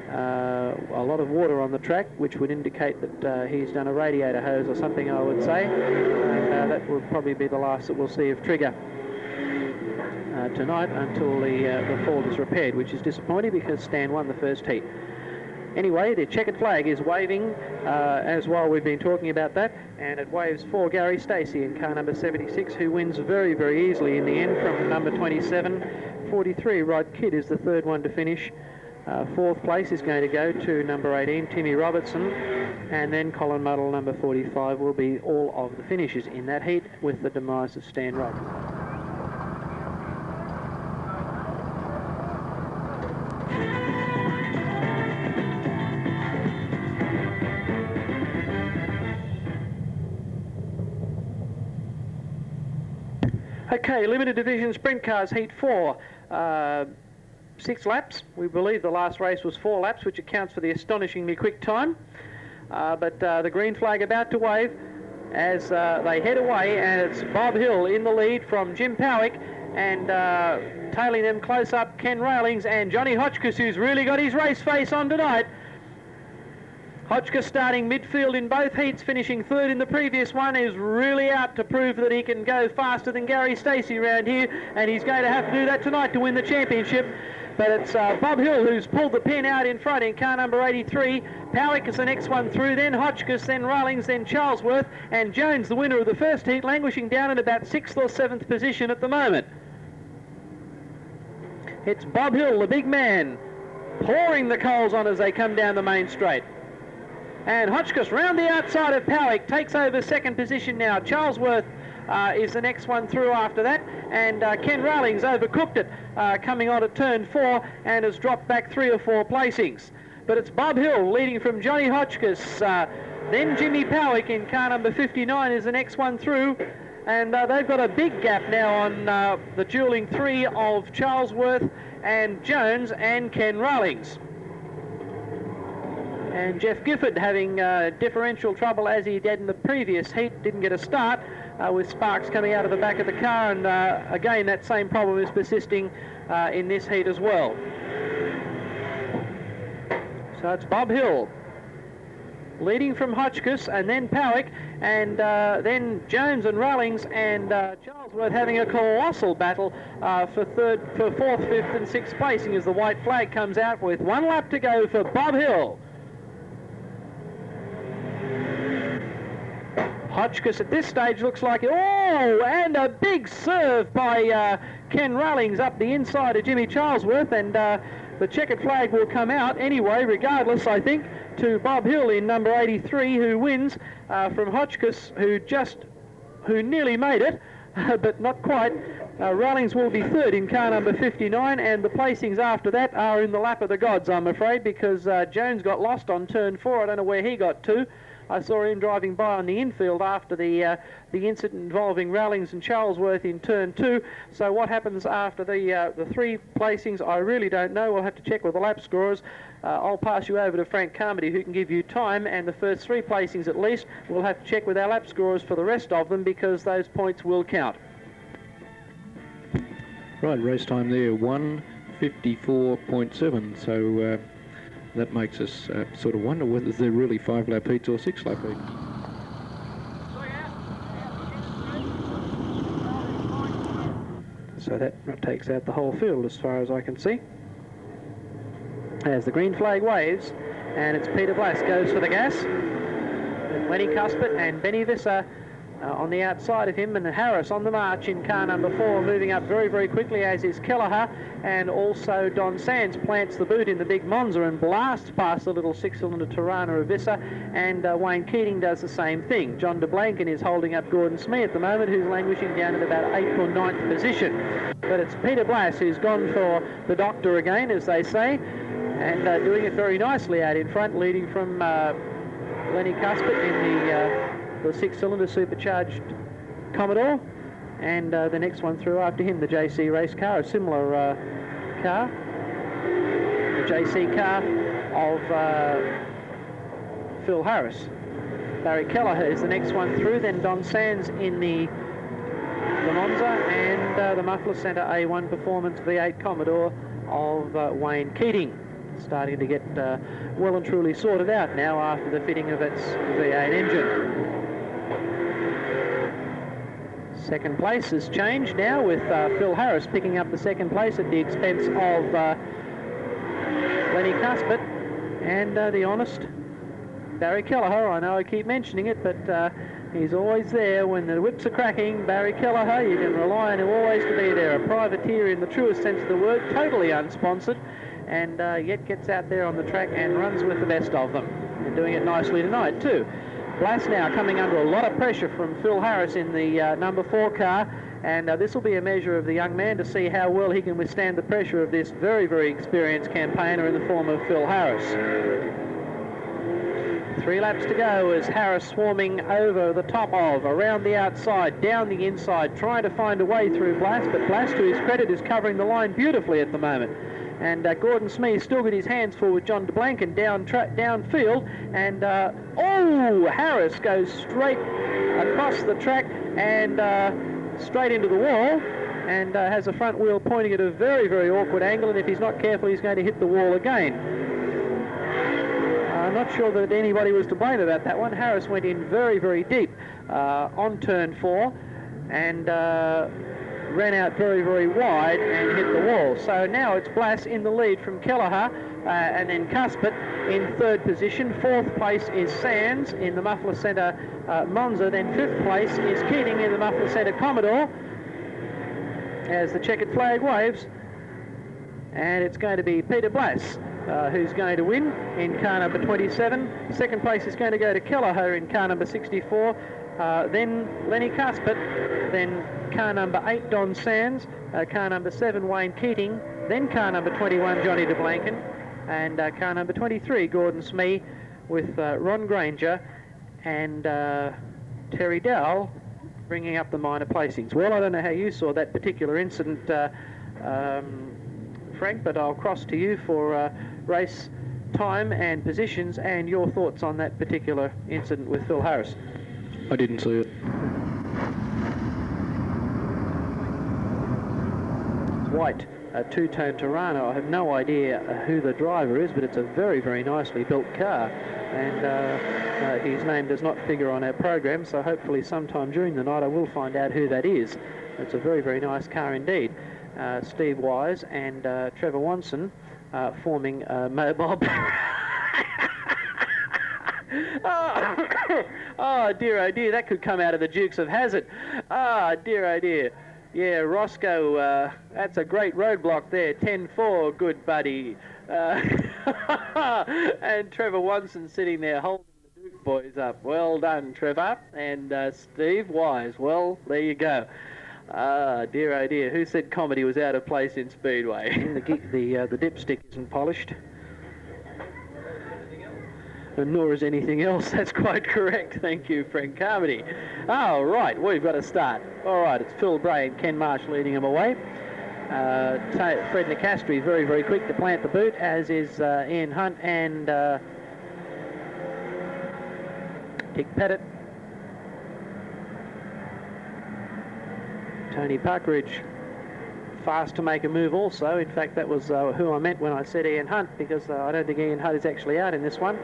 A lot of water on the track, which would indicate that he's done a radiator hose or something, I would say. And that will probably be the last that we'll see of Trigger tonight until the fault is repaired, which is disappointing because Stan won the first heat. Anyway, the checkered flag is waving as while we've been talking about that, and it waves for Gary Stacey in car number 76, who wins very, very easily in the end from number 27. 43, Rod Kidd, is the third one to finish. Fourth place is going to go to number 18, Timmy Robertson, and then Colin Muddle, number 45, will be all of the finishes in that heat with the demise of Stan Rogers. Okay, Limited Division Sprint Cars Heat 4. 6 laps. We believe the last race was 4 laps, which accounts for the astonishingly quick time. But the green flag about to wave as they head away, and it's Bob Hill in the lead from Jim Powick, and tailing them close up Ken Railings and Johnny Hotchkiss, who's really got his race face on tonight. Hotchkiss starting midfield in both heats, finishing third in the previous one, is really out to prove that he can go faster than Gary Stacey around here, and he's going to have to do that tonight to win the championship. But it's Bob Hill who's pulled the pin out in front in car number 83. Powick is the next one through, then Hotchkiss, then Railings, then Charlesworth, and Jones, the winner of the first heat, languishing down in about 6th or 7th position at the moment. It's Bob Hill, the big man, pouring the coals on as they come down the main straight. And Hotchkiss round the outside of Powick takes over second position now. Charlesworth is the next one through after that, and Ken Railings overcooked it coming on at turn 4 and has dropped back 3 or 4 placings. But it's Bob Hill leading from Johnny Hotchkiss, then Jimmy Powick in car number 59 is the next one through, and they've got a big gap now on the dueling 3 of Charlesworth and Jones and Ken Railings. And Jeff Gifford having differential trouble as he did in the previous heat, didn't get a start with sparks coming out of the back of the car, and again that same problem is persisting in this heat as well. So it's Bob Hill leading from Hotchkiss and then Powick, and then Jones and Railings and Charlesworth having a colossal battle for 4th, 5th and 6th placing as the white flag comes out with 1 lap to go for Bob Hill. Hotchkiss at this stage looks like, oh, and a big serve by Ken Rullings up the inside of Jimmy Charlesworth, and the checkered flag will come out anyway, regardless, I think, to Bob Hill in number 83, who wins from Hotchkiss, who nearly made it, but not quite. Rullings will be third in car number 59, and the placings after that are in the lap of the gods, I'm afraid, because Jones got lost on turn 4. I don't know where he got to. I saw him driving by on the infield after the incident involving Rullings and Charlesworth in turn 2. So what happens after the 3 placings, I really don't know. We'll have to check with the lap scorers. I'll pass you over to Frank Carmody, who can give you time, and the first 3 placings at least. We'll have to check with our lap scorers for the rest of them, because those points will count. Right, race time there, 1:54.7. So that makes us sort of wonder whether they're really 5-lap heats or 6-lap heats. So that takes out the whole field as far as I can see. As the green flag waves, and it's Peter Blass goes for the gas. Lenny Cuspet and Benny Visser on the outside of him, and Harris on the march in car number 4, moving up very, very quickly, as is Kelleher, and also Don Sands plants the boot in the big Monza and blasts past the little 6-cylinder Tirana of Visser, and Wayne Keating does the same thing. John de Blanken is holding up Gordon Smee at the moment, who's languishing down at about 8th or 9th position. But it's Peter Blass who's gone for the doctor again, as they say, and doing it very nicely out in front, leading from Lenny Cuspet in the 6-cylinder supercharged Commodore, and the next one through after him, the JC race car, a similar car, the JC car of Phil Harris. Barry Kelleher is the next one through, then Don Sands in the Monza, and the Muffler Centre A1 Performance V8 Commodore of Wayne Keating, starting to get well and truly sorted out now after the fitting of its V8 engine. Second place has changed now, with Phil Harris picking up the second place at the expense of Lenny Cuspet, and the honest Barry Kelleher. I know I keep mentioning it, but he's always there when the whips are cracking. Barry Kelleher, you can rely on him always to be there, a privateer in the truest sense of the word, totally unsponsored, and yet gets out there on the track and runs with the best of them, and doing it nicely tonight too. Blass now coming under a lot of pressure from Phil Harris in the number 4 car, and this will be a measure of the young man to see how well he can withstand the pressure of this very, very experienced campaigner in the form of Phil Harris. 3 laps to go as Harris swarming over the top of, around the outside, down the inside, trying to find a way through Blass, but Blass, to his credit, is covering the line beautifully at the moment. And Gordon Smee still got his hands full with John de Blanken downfield, and Harris goes straight across the track and straight into the wall, and has a front wheel pointing at a very, very awkward angle, and if he's not careful he's going to hit the wall again. I'm not sure that anybody was to blame about that one. Harris went in very, very deep on turn 4, and ran out very, very wide and hit the wall. So now it's Blass in the lead from Kelleher, and then Cuspet in 3rd position. 4th place is Sands in the Muffler Centre Monza. Then 5th place is Keating in the Muffler Centre Commodore, as the checkered flag waves. And it's going to be Peter Blass who's going to win in car number 27. 2nd place is going to go to Kelleher in car number 64. Then Lenny Cuspet, then car number 8, Don Sands, car number 7, Wayne Keating, then car number 21, Johnny de Blanken, and car number 23, Gordon Smee, with Ron Granger and Terry Dowell bringing up the minor placings. Well, I don't know how you saw that particular incident, Frank, but I'll cross to you for race time and positions and your thoughts on that particular incident with Phil Harris. I didn't see it. White, a 2-tone Tirana. I have no idea who the driver is, but it's a very, very nicely built car, and his name does not figure on our program, so hopefully sometime during the night I will find out who that is. It's a very, very nice car indeed. Steve Wise and Trevor Wanson forming mobile Oh, oh dear, that could come out of the Dukes of Hazzard. Oh dear. Yeah, Roscoe, that's a great roadblock there. 10-4, good buddy. And Trevor Watson sitting there holding the Duke boys up. Well done, Trevor. And Steve Wise, well, there you go. Ah, dear, oh dear. Who said comedy was out of place in Speedway? The dipstick isn't polished. And nor is anything else. That's quite correct. Thank you, Frank Carmody. Oh, right. We've got to start. All right. It's Phil Bray and Ken Marsh leading him away. Fred Nicastri is very, very quick to plant the boot, as is Ian Hunt and Dick Pettit. Tony Puckridge fast to make a move also. In fact, that was who I meant when I said Ian Hunt, because I don't think Ian Hunt is actually out in this one.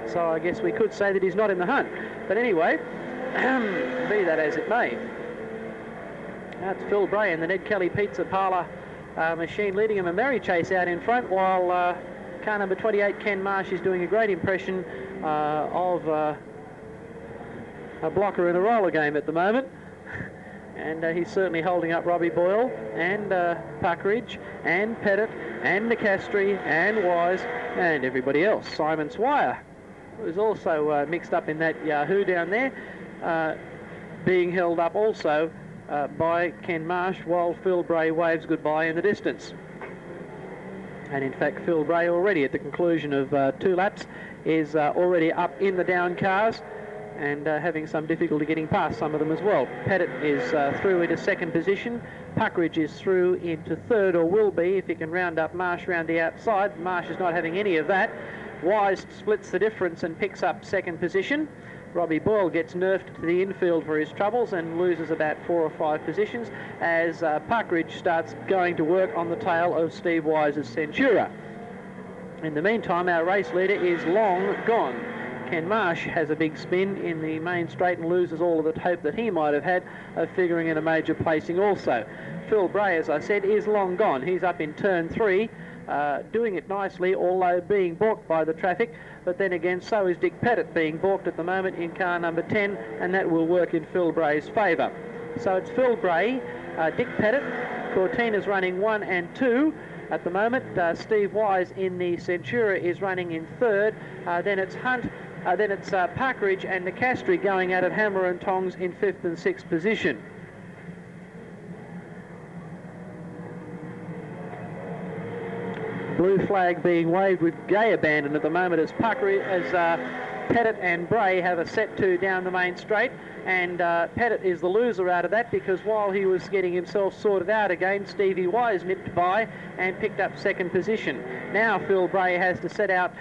So I guess we could say that he's not in the hunt. But anyway, be that as it may. That's Phil Bray and the Ned Kelly Pizza Parlour machine leading him a merry chase out in front, while car number 28, Ken Marsh, is doing a great impression of a blocker in a roller game at the moment. And he's certainly holding up Robbie Boyle and Puckridge and Pettit and Nicastri and Wise and everybody else. Simon Swire was also mixed up in that Yahoo down there, being held up also by Ken Marsh, while Phil Bray waves goodbye in the distance. And in fact, Phil Bray already at the conclusion of 2 laps is already up in the down cars, and having some difficulty getting past some of them as well. Pettit is through into 2nd position. Puckridge is through into 3rd, or will be if he can round up Marsh round the outside. Marsh is not having any of that. Wise splits the difference and picks up 2nd position. Robbie Boyle gets nerfed to the infield for his troubles and loses about 4 or 5 positions as Puckridge starts going to work on the tail of Steve Wise's Centura. In the meantime, our race leader is long gone. Ken Marsh has a big spin in the main straight and loses all of the hope that he might have had of figuring in a major placing also. Phil Bray, as I said, is long gone. He's up in turn 3, doing it nicely, although being balked by the traffic. But then again, so is Dick Pettit being balked at the moment in car number 10, and that will work in Phil Bray's favour. So it's Phil Bray, Dick Pettit, Cortina's running 1 and 2. At the moment, Steve Wise in the Centura is running in 3rd. Then it's Hunt. Then it's Puckridge and Nicastri going at it hammer and tongs in 5th and 6th position. Blue flag being waved with gay abandon at the moment as Pettit and Bray have a set 2 down the main straight, and Pettit is the loser out of that, because while he was getting himself sorted out again, Stevie Wise nipped by and picked up 2nd position. Now Phil Bray has to set out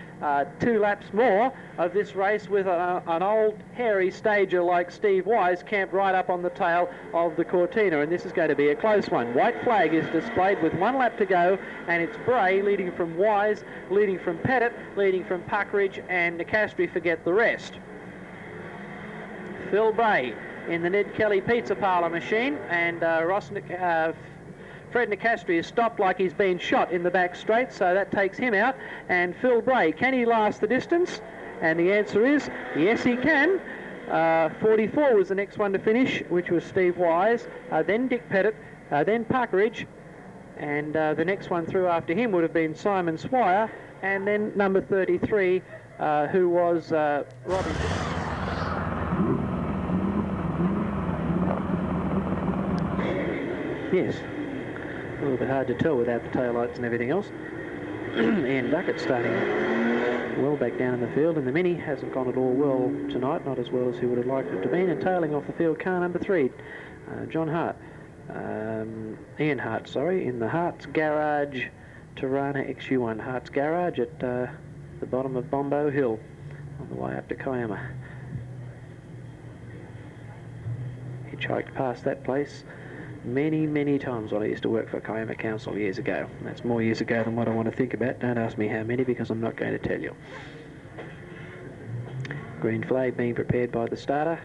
2 laps more of this race with an old hairy stager like Steve Wise camped right up on the tail of the Cortina, and this is going to be a close one. White flag is displayed with 1 lap to go, and it's Bray leading from Wise, leading from Pettit, leading from Puckridge, and Nicastri forget the rest. Phil Bray in the Ned Kelly Pizza Parlour machine, and Fred Nicastri is stopped like he's been shot in the back straight, so that takes him out. And Phil Bray, can he last the distance? And the answer is yes, he can. 44 was the next one to finish, which was Steve Wise, then Dick Pettit, then Puckridge, and the next one through after him would have been Simon Swire, and then number 33, who was Robbie. Yes, a little bit hard to tell without the taillights and everything else. Ian Duckett starting well back down in the field, and the Mini hasn't gone at all well tonight, not as well as he would have liked it to be, and tailing off the field, car number 3, Ian Hart, in the Hart's Garage Tirana XU1. Hart's Garage at the bottom of Bombo Hill on the way up to Kiama. Hitchhiked past that place many times when I used to work for Kiama Council years ago. That's more years ago than what I want to think about. Don't ask me how many, because I'm not going to tell you. Green flag being prepared by the starter,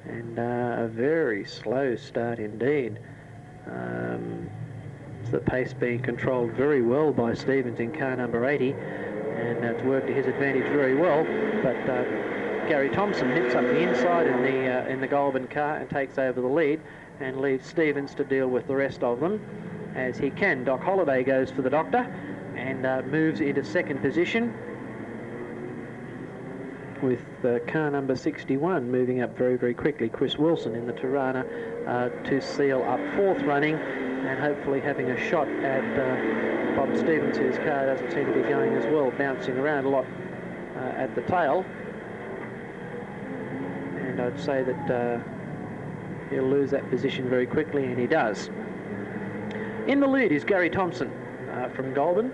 and a very slow start indeed. The pace being controlled very well by Stevens in car number 80, and it's worked to his advantage very well, but Gary Thompson hits up the inside in the Goulburn car and takes over the lead, and leaves Stevens to deal with the rest of them as he can. Doc Holliday goes for the doctor and moves into second position, with car number 61 moving up very, very quickly. Chris Wilson in the Tirana to seal up fourth running, and hopefully having a shot at Bob Stevens, whose car doesn't seem to be going as well, bouncing around a lot at the tail. And I'd say that he'll lose that position very quickly, and he does. In the lead is Gary Thompson from Goulburn,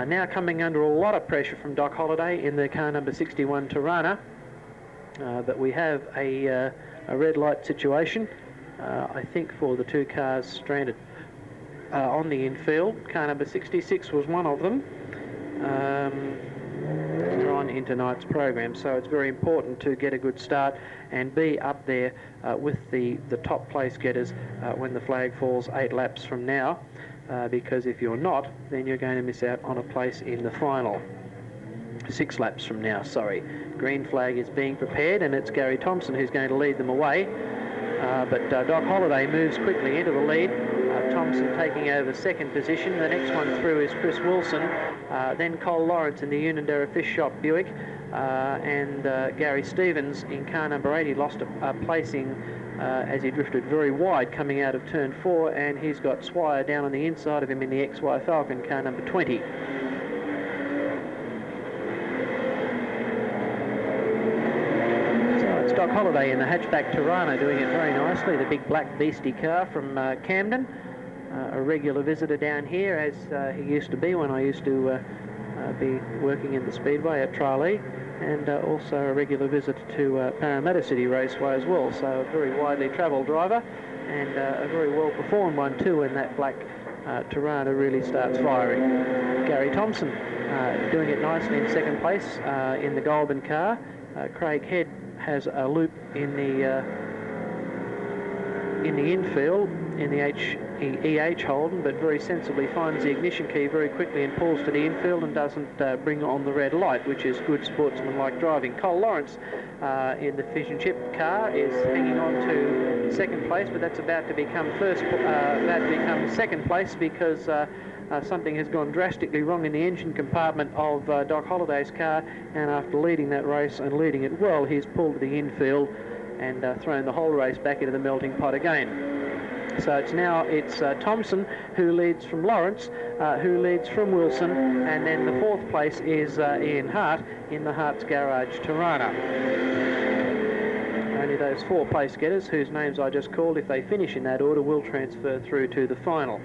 now coming under a lot of pressure from Doc Holliday in the car number 61 Tirana. But we have a red light situation, I think, for the two cars stranded on the infield. Car number 66 was one of them. On in tonight's program, so it's very important to get a good start and be up there with the top place getters when the flag falls 8 laps from now, because if you're not, then you're going to miss out on a place in the final. 6 laps from now, sorry. Green flag is being prepared, and it's Gary Thompson who's going to lead them away, but Doc Holliday moves quickly into the lead. Thompson taking over second position. The next one through is Chris Wilson, then Cole Lawrence in the Unanderra Fish Shop Buick, and Gary Stevens in car number 8. He lost a placing as he drifted very wide coming out of turn 4, and he's got Swire down on the inside of him in the XY Falcon, car number 20. So it's Doc Holliday in the hatchback Tirana doing it very nicely, the big black beastie car from Camden. A regular visitor down here, as he used to be when I used to be working in the Speedway at Tralee, and also a regular visitor to Parramatta City Raceway as well. So a very widely travelled driver, and a very well performed one too when that black Tirana really starts firing. Gary Thompson doing it nicely in second place in the Goulburn car. Craig Head has a loop in the infield in the EH Holden, but very sensibly finds the ignition key very quickly and pulls to the infield and doesn't bring on the red light, which is good sportsmanlike driving. Cole Lawrence in the Fish and Chip car is hanging on to second place, but that's about to become second place because something has gone drastically wrong in the engine compartment of Doc Holliday's car, and after leading that race and leading it well, he's pulled to the infield and thrown the whole race back into the melting pot again. So it's Thompson who leads from Lawrence, who leads from Wilson, and then the fourth place is Ian Hart in the Hart's Garage Tirana. Only those 4 place getters, whose names I just called, if they finish in that order, will transfer through to the final.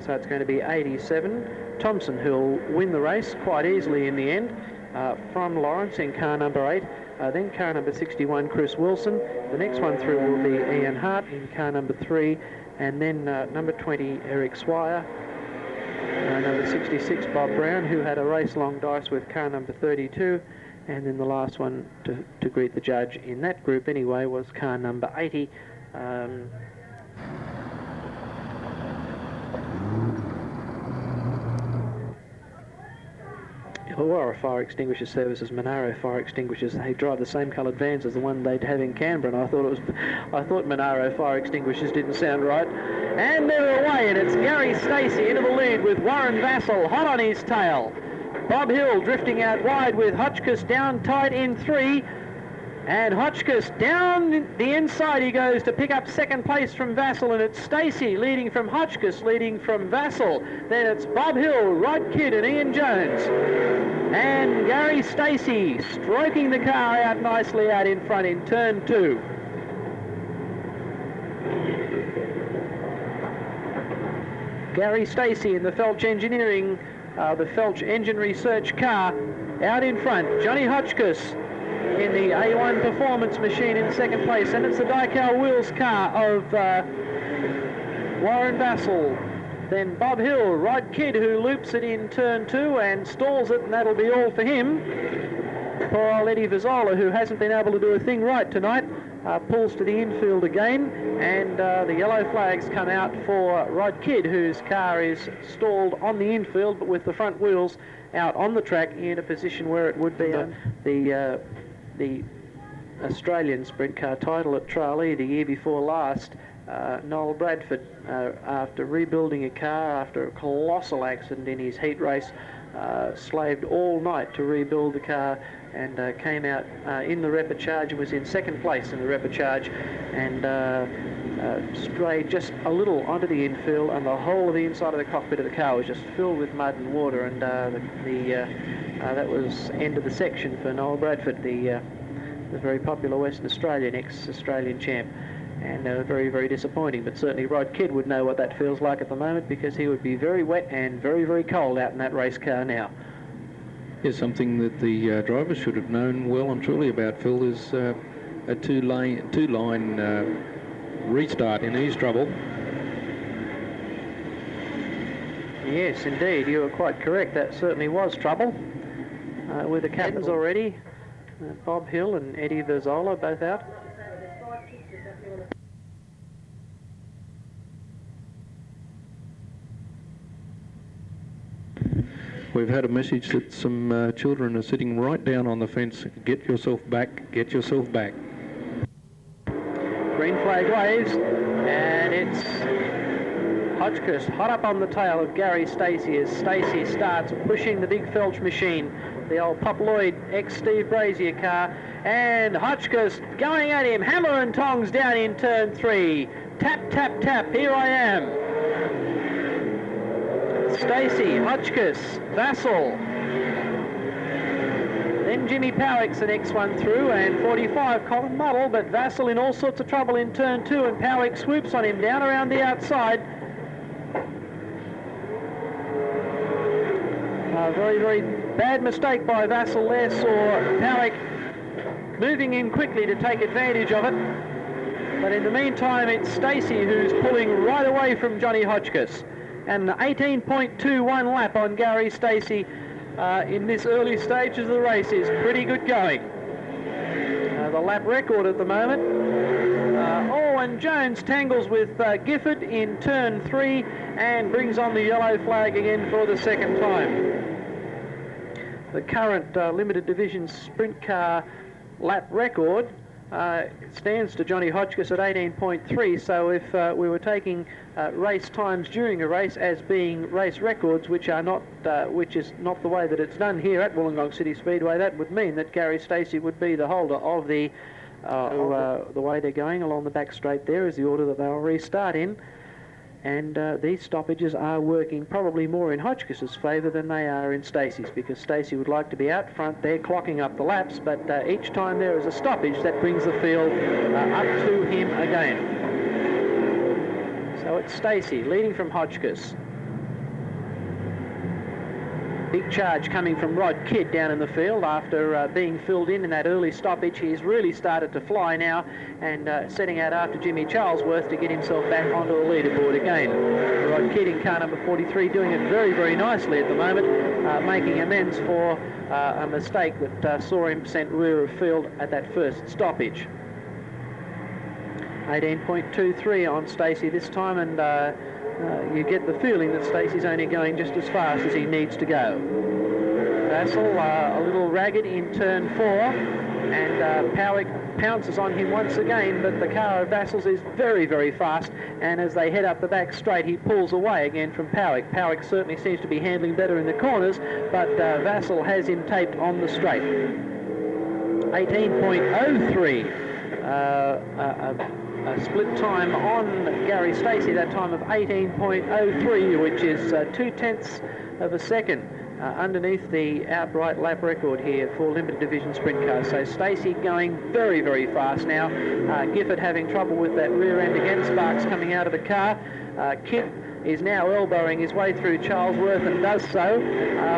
So it's going to be 87. Thompson, who'll win the race quite easily in the end, from Lawrence in car number 8. Then car number 61, Chris Wilson. The next one through will be Ian Hart in car number 3. And then number 20, Eric Swire. Number 66, Bob Bryan, who had a race-long dice with car number 32. And then the last one to greet the judge in that group anyway was car number 80. Illawarra Fire Extinguisher Services, Monaro Fire Extinguishers. They drive the same coloured vans as the one they'd have in Canberra, and I thought Monaro Fire Extinguishers didn't sound right. And they're away, and it's Gary Stacey into the lead with Warren Vassell hot on his tail. Bob Hill drifting out wide with Hotchkiss down tight in 3. And Hotchkiss down the inside he goes to pick up second place from Vassell, and it's Stacey leading from Hotchkiss, leading from Vassell. Then it's Bob Hill, Rod Kidd and Ian Jones. And Gary Stacey stroking the car out nicely out in front in turn 2. Gary Stacey in the Felch Engineering, the Felch Engine Research car out in front. Johnny Hotchkiss in the A1 Performance machine in second place, and it's the Dycal Wheels car of Warren Vassell. Then Bob Hill, Rod Kidd, who loops it in turn 2 and stalls it, and that'll be all for him. Poor old Eddie Vizzola, who hasn't been able to do a thing right tonight, pulls to the infield again, and the yellow flags come out for Rod Kidd, whose car is stalled on the infield, but with the front wheels out on the track in a position where it would be the Australian sprint car title at Tralee the year before last. Noel Bradford, after rebuilding a car after a colossal accident in his heat race, slaved all night to rebuild the car and came out in the repechage, was in second place in the repechage, and strayed just a little onto the infield, and the whole of the inside of the cockpit of the car was just filled with mud and water, and that was end of the section for Noel Bradford, the very popular Western Australian, ex-Australian champ. And very, very disappointing, but certainly Rod Kidd would know what that feels like at the moment, because he would be very wet and very, very cold out in that race car now. Yes, something that the driver should have known well and truly about, Phil, is a two-line restart in ease trouble. Yes, indeed, you are quite correct. That certainly was trouble. With the captains already, Bob Hill and Eddie Verzola both out. We've had a message that some children are sitting right down on the fence. Get yourself back, get yourself back. Green flag waves, and it's Hotchkiss hot up on the tail of Gary Stacey as Stacey starts pushing the big Felch machine, the old Pop Lloyd ex-Steve Brazier car, and Hotchkiss going at him, hammer and tongs down in turn 3. Tap, tap, tap, here I am. Stacey, Hotchkiss, Vassal. Then Jimmy Powick's the next one through, and 45 Colin Muddle, but Vassal in all sorts of trouble in turn 2, and Powick swoops on him down around the outside. A very, very bad mistake by Vassal there, saw Powick moving in quickly to take advantage of it. But in the meantime, it's Stacey who's pulling right away from Johnny Hotchkiss. And an 18.21 lap on Gary Stacey in this early stages of the race is pretty good going. The lap record at the moment. And Jones tangles with Gifford in turn 3 and brings on the yellow flag again for the second time. The current limited division sprint car lap record stands to Johnny Hotchkiss at 18.3, so if we were taking race times during a race as being race records, which is not the way that it's done here at Wollongong City Speedway, that would mean that Gary Stacey would be the holder of the way they're going along the back straight. There is the order that they'll restart in, and these stoppages are working probably more in Hotchkiss's favour than they are in Stacey's, because Stacey would like to be out front there clocking up the laps, but each time there is a stoppage, that brings the field up to him again. So it's Stacey leading from Hotchkiss. Big charge coming from Rod Kidd down in the field after being filled in that early stoppage. He's really started to fly now, and setting out after Jimmy Charlesworth to get himself back onto the leaderboard again. Rod Kidd in car number 43 doing it very, very nicely at the moment, making amends for a mistake that saw him sent rear of field at that first stoppage. 18.23 on Stacey this time, and you get the feeling that Stacey's only going just as fast as he needs to go. Vassal a little ragged in turn 4, and Powick pounces on him once again, but the car of Vassal's is very, very fast, and as they head up the back straight, he pulls away again from Powick. Powick certainly seems to be handling better in the corners, but Vassal has him taped on the straight. 18.03. A split time on Gary Stacey, that time of 18.03, which is 0.2 of a second underneath the outright lap record here for limited division sprint cars. So Stacey going very, very fast now. Gifford having trouble with that rear end again. Sparks coming out of the car. Kidd is now elbowing his way through Charlesworth and does so,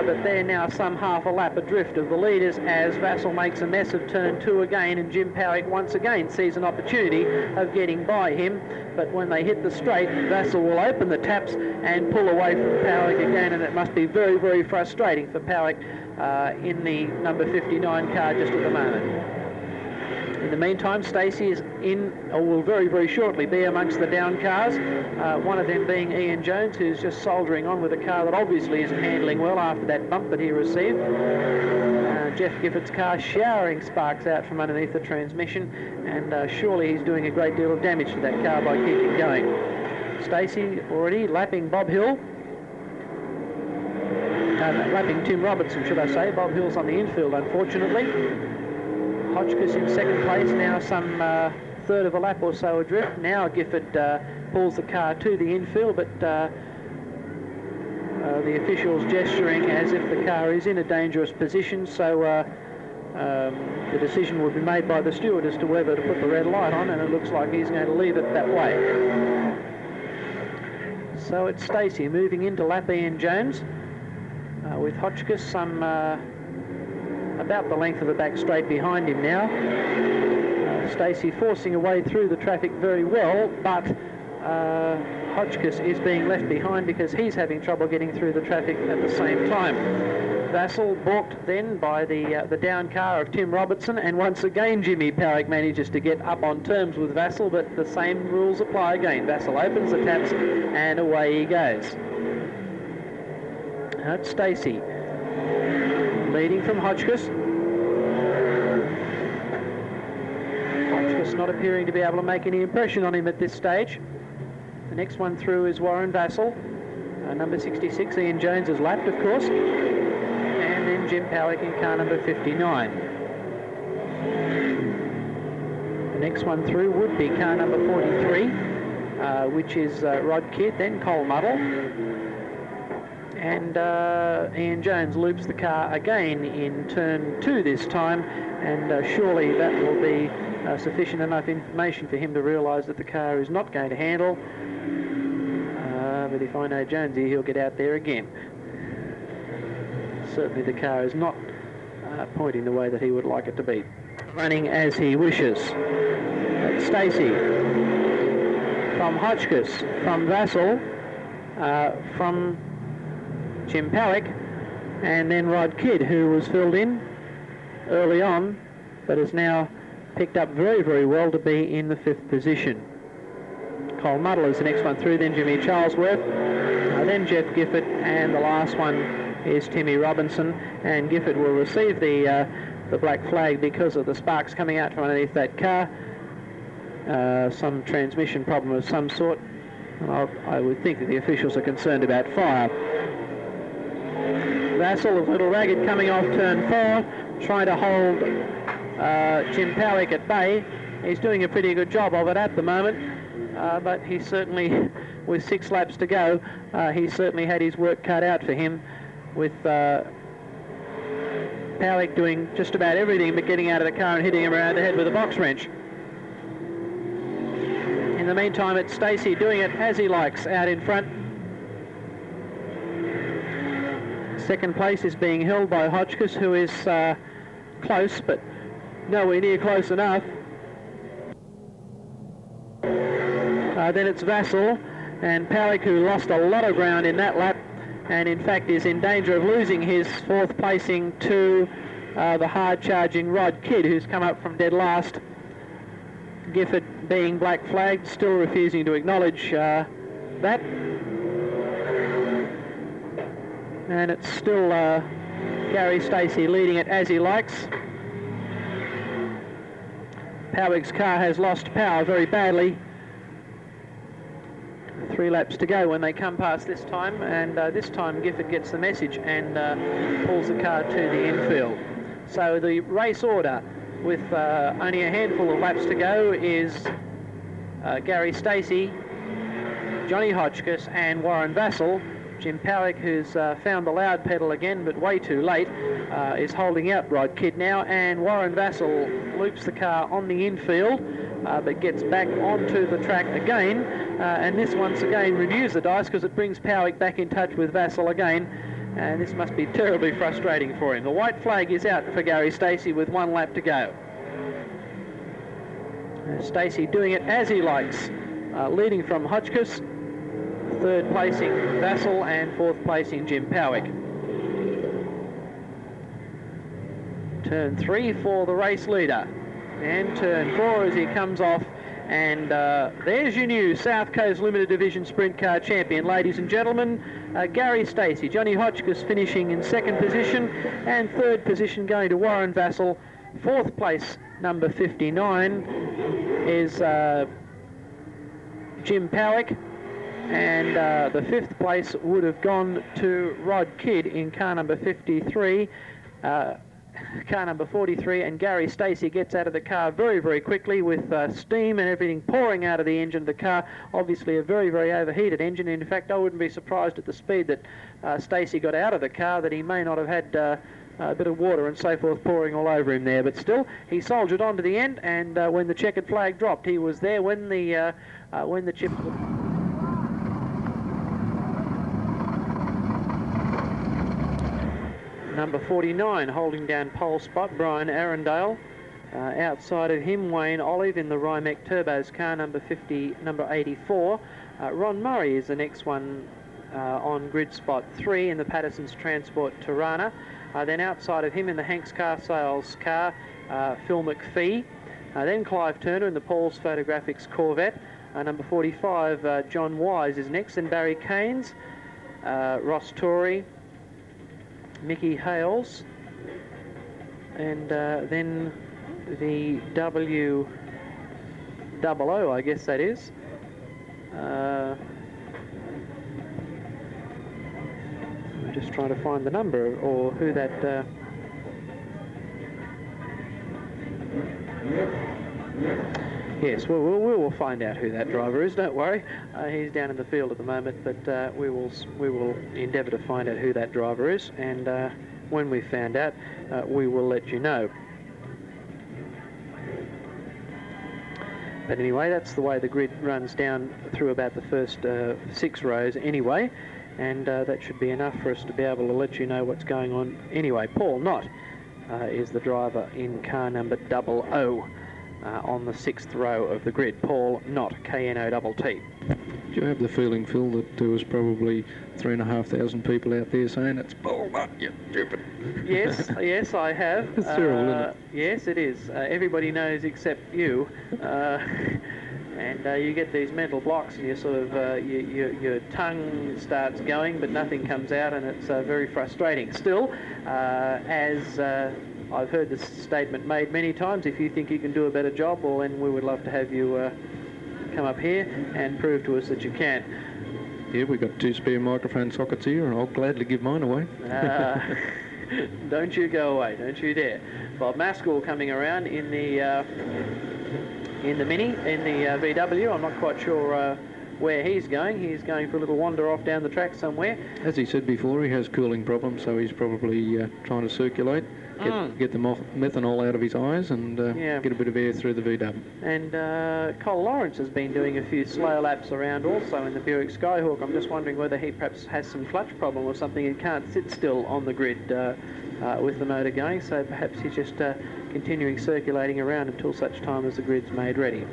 but they're now some half a lap adrift of the leaders as Vassal makes a mess of turn 2 again, and Jim Powick once again sees an opportunity of getting by him, but when they hit the straight, Vassal will open the taps and pull away from Powick again, and it must be very, very frustrating for Powick in the number 59 car just at the moment. In In the meantime, Stacey is in, or will very, very shortly be amongst the down cars. One of them being Ian Jones, who's just soldiering on with a car that obviously isn't handling well after that bump that he received. Jeff Gifford's car showering sparks out from underneath the transmission, and surely he's doing a great deal of damage to that car by keeping going. Stacey already lapping Bob Hill. Lapping Tim Robertson, should I say. Bob Hill's on the infield, unfortunately. Hotchkiss in second place, now some third of a lap or so adrift. Now Gifford pulls the car to the infield, but the officials gesturing as if the car is in a dangerous position, so the decision will be made by the steward as to whether to put the red light on, and it looks like he's going to leave it that way. So it's Stacey moving into lap Ian Jones, with Hotchkiss some about the length of the back straight behind him now. Stacey forcing a way through the traffic very well, but Hotchkiss is being left behind because he's having trouble getting through the traffic at the same time. Vassal balked then by the down car of Tim Robertson, and once again Jimmy Powick manages to get up on terms with Vassal, but the same rules apply again. Vassal opens the taps and away he goes. That's Stacey leading from Hotchkiss. Hotchkiss not appearing to be able to make any impression on him at this stage. The next one through is Warren Vassal. Number 66, Ian Jones is lapped, of course. And then Jim Powick in car number 59. The next one through would be car number 43, which is Rod Kidd, then Cole Muddle. And Ian Jones loops the car again in turn 2 this time, and surely that will be sufficient enough information for him to realise that the car is not going to handle. But if I know Jonesy, he'll get out there again. Certainly the car is not pointing the way that he would like it to be. Running as he wishes. That's Stacey. From Hotchkiss, from Vassal, from Jim Powick, and then Rod Kidd, who was filled in early on, but has now picked up very, very well to be in the 5th position. Cole Muddle is the next one through, then Jimmy Charlesworth, then Jeff Gifford, and the last one is Timmy Robinson, and Gifford will receive the black flag because of the sparks coming out from underneath that car. Some transmission problem of some sort. I would think that the officials are concerned about fire. Vassal, a little ragged, coming off turn 4, trying to hold Jim Powick at bay. He's doing a pretty good job of it at the moment, but he certainly, with 6 laps to go, he certainly had his work cut out for him, with Powick doing just about everything but getting out of the car and hitting him around the head with a box wrench. In the meantime, it's Stacey doing it as he likes out in front. Second place is being held by Hotchkiss, who is close, but nowhere near close enough. Then it's Vassal and Powick, who lost a lot of ground in that lap, and in fact is in danger of losing his 4th placing to the hard-charging Rod Kidd, who's come up from dead last. Gifford being black flagged, still refusing to acknowledge that. And it's still Gary Stacey leading it as he likes. Powick's car has lost power very badly. 3 laps to go when they come past this time, and this time Gifford gets the message and pulls the car to the infield. So the race order, with only a handful of laps to go, is Gary Stacey, Johnny Hotchkiss and Warren Vassal. Jim Powick, who's found the loud pedal again, but way too late, is holding out Rod Kidd now, and Warren Vassal loops the car on the infield, but gets back onto the track again, and this once again renews the dice because it brings Powick back in touch with Vassal again, and this must be terribly frustrating for him. The white flag is out for Gary Stacey with 1 lap to go. Stacey doing it as he likes, leading from Hotchkiss, 3rd placing Vassal, and 4th placing Jim Powick. Turn 3 for the race leader. And turn 4 as he comes off. And there's your new South Coast Limited Division Sprint Car champion, ladies and gentlemen, Gary Stacey. Johnny Hotchkiss finishing in 2nd position, and 3rd position going to Warren Vassell. 4th place, number 59, is Jim Powick, and the 5th place would have gone to Rod Kidd in car number 53. Car number 43, and Gary Stacey gets out of the car very, very quickly with steam and everything pouring out of the engine of the car. Obviously a very, very overheated engine. In fact, I wouldn't be surprised at the speed that Stacey got out of the car that he may not have had a bit of water and so forth pouring all over him there. But still, he soldiered on to the end, and when the checkered flag dropped, he was there when the chip... Number 49 holding down pole spot, Bryan Arundale. Outside of him, Wayne Olive in the Rymek Turbos car, number 84. Ron Murray is the next one on grid spot 3 in the Patterson's Transport Tirana. Then outside of him in the Hanks Car Sales car, Phil McPhee. Then Clive Turner in the Paul's Photographics Corvette. Number 45, John Wise is next. Then Barry Keynes, Ross Torrey, Mickey Hales, and then the WOO, I guess that is. I'm just trying to find the number or who that... Yes, we will find out who that driver is, don't worry. He's down in the field at the moment, but we will endeavour to find out who that driver is, and when we've found out, we will let you know. But anyway, that's the way the grid runs down through about the first 6 rows anyway, and that should be enough for us to be able to let you know what's going on anyway. Paul Knott is the driver in car number 00. On the 6th row of the grid. Paul Knott, K-N-O-T-T. Do you have the feeling, Phil, that there was probably 3,500 people out there saying it's Paul Knott, you stupid? Yes, I have. It's terrible, isn't it? Yes, it is. Everybody knows except you. And you get these mental blocks, and you sort of your tongue starts going, but nothing comes out, and it's very frustrating. Still, as I've heard this statement made many times, if you think you can do a better job, well, then we would love to have you come up here and prove to us that you can. Yeah, we've got 2 spare microphone sockets here, and I'll gladly give mine away. Don't you go away, don't you dare. Bob Maskell coming around in the Mini, in the VW. I'm not quite sure where he's going. He's going for a little wander off down the track somewhere. As he said before, he has cooling problems, so he's probably trying to circulate, get the methanol out of his eyes, and get a bit of air through the VW. And Cole Lawrence has been doing a few slow laps around also in the Buick Skyhawk. I'm just wondering whether he perhaps has some clutch problem or something and can't sit still on the grid with the motor going, so perhaps he's just continuing circulating around until such time as the grid's made ready.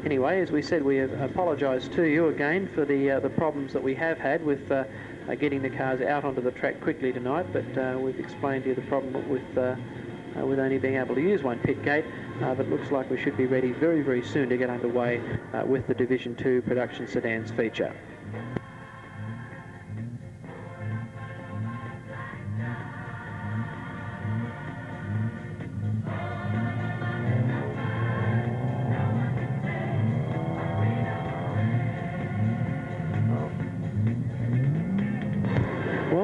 Anyway, as we said, we apologise to you again for the problems that we have had with getting the cars out onto the track quickly tonight, but we've explained to you the problem with only being able to use one pit gate, but it looks like we should be ready very, very soon to get underway with the Division 2 production sedans feature.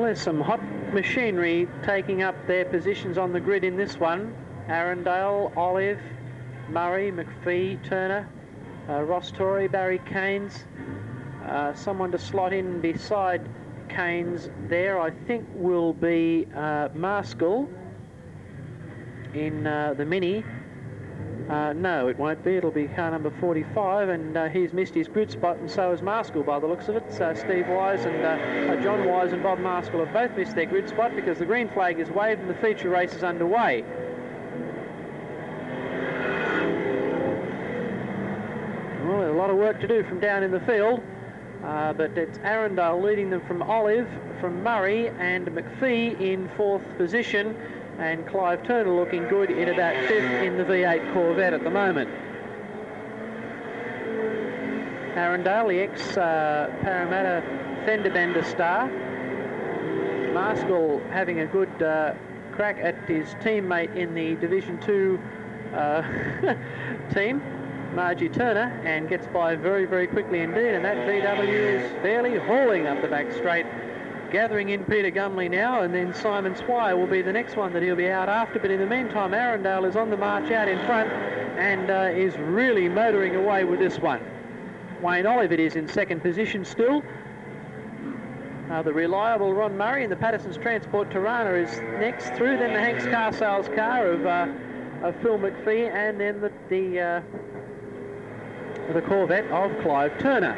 There's some hot machinery taking up their positions on the grid in this one. Arundale, Olive, Murray, McPhee, Turner, Ross Torrey, Barry Keynes. Someone to slot in beside Keynes there, I think, will be Maskell in the Mini. No, it won't be. It'll be car number 45, and he's missed his grid spot, and so has Maskell by the looks of it. So Steve Wise and John Wise and Bob Maskell have both missed their grid spot because the green flag is waved and the feature race is underway. Well, there's a lot of work to do from down in the field, but it's Arundale leading them from Olive, from Murray and McPhee in 4th position. and Clive Turner looking good in about 5th in the V8 Corvette at the moment. Arundel, the ex-Parramatta fender bender star. Marskell having a good crack at his teammate in the Division 2 team, Margie Turner, and gets by very, very quickly indeed, and that VW is fairly hauling up the back straight, gathering in Peter Gumley now, and then Simon Swire will be the next one that he'll be out after. But in the meantime, Arundel is on the march out in front and is really motoring away with this one. Wayne Olive it is in second position still. The reliable Ron Murray in the Patterson's Transport Tirana is next through, then the Hanks car sales car of Phil McPhee, and then the Corvette of Clive Turner.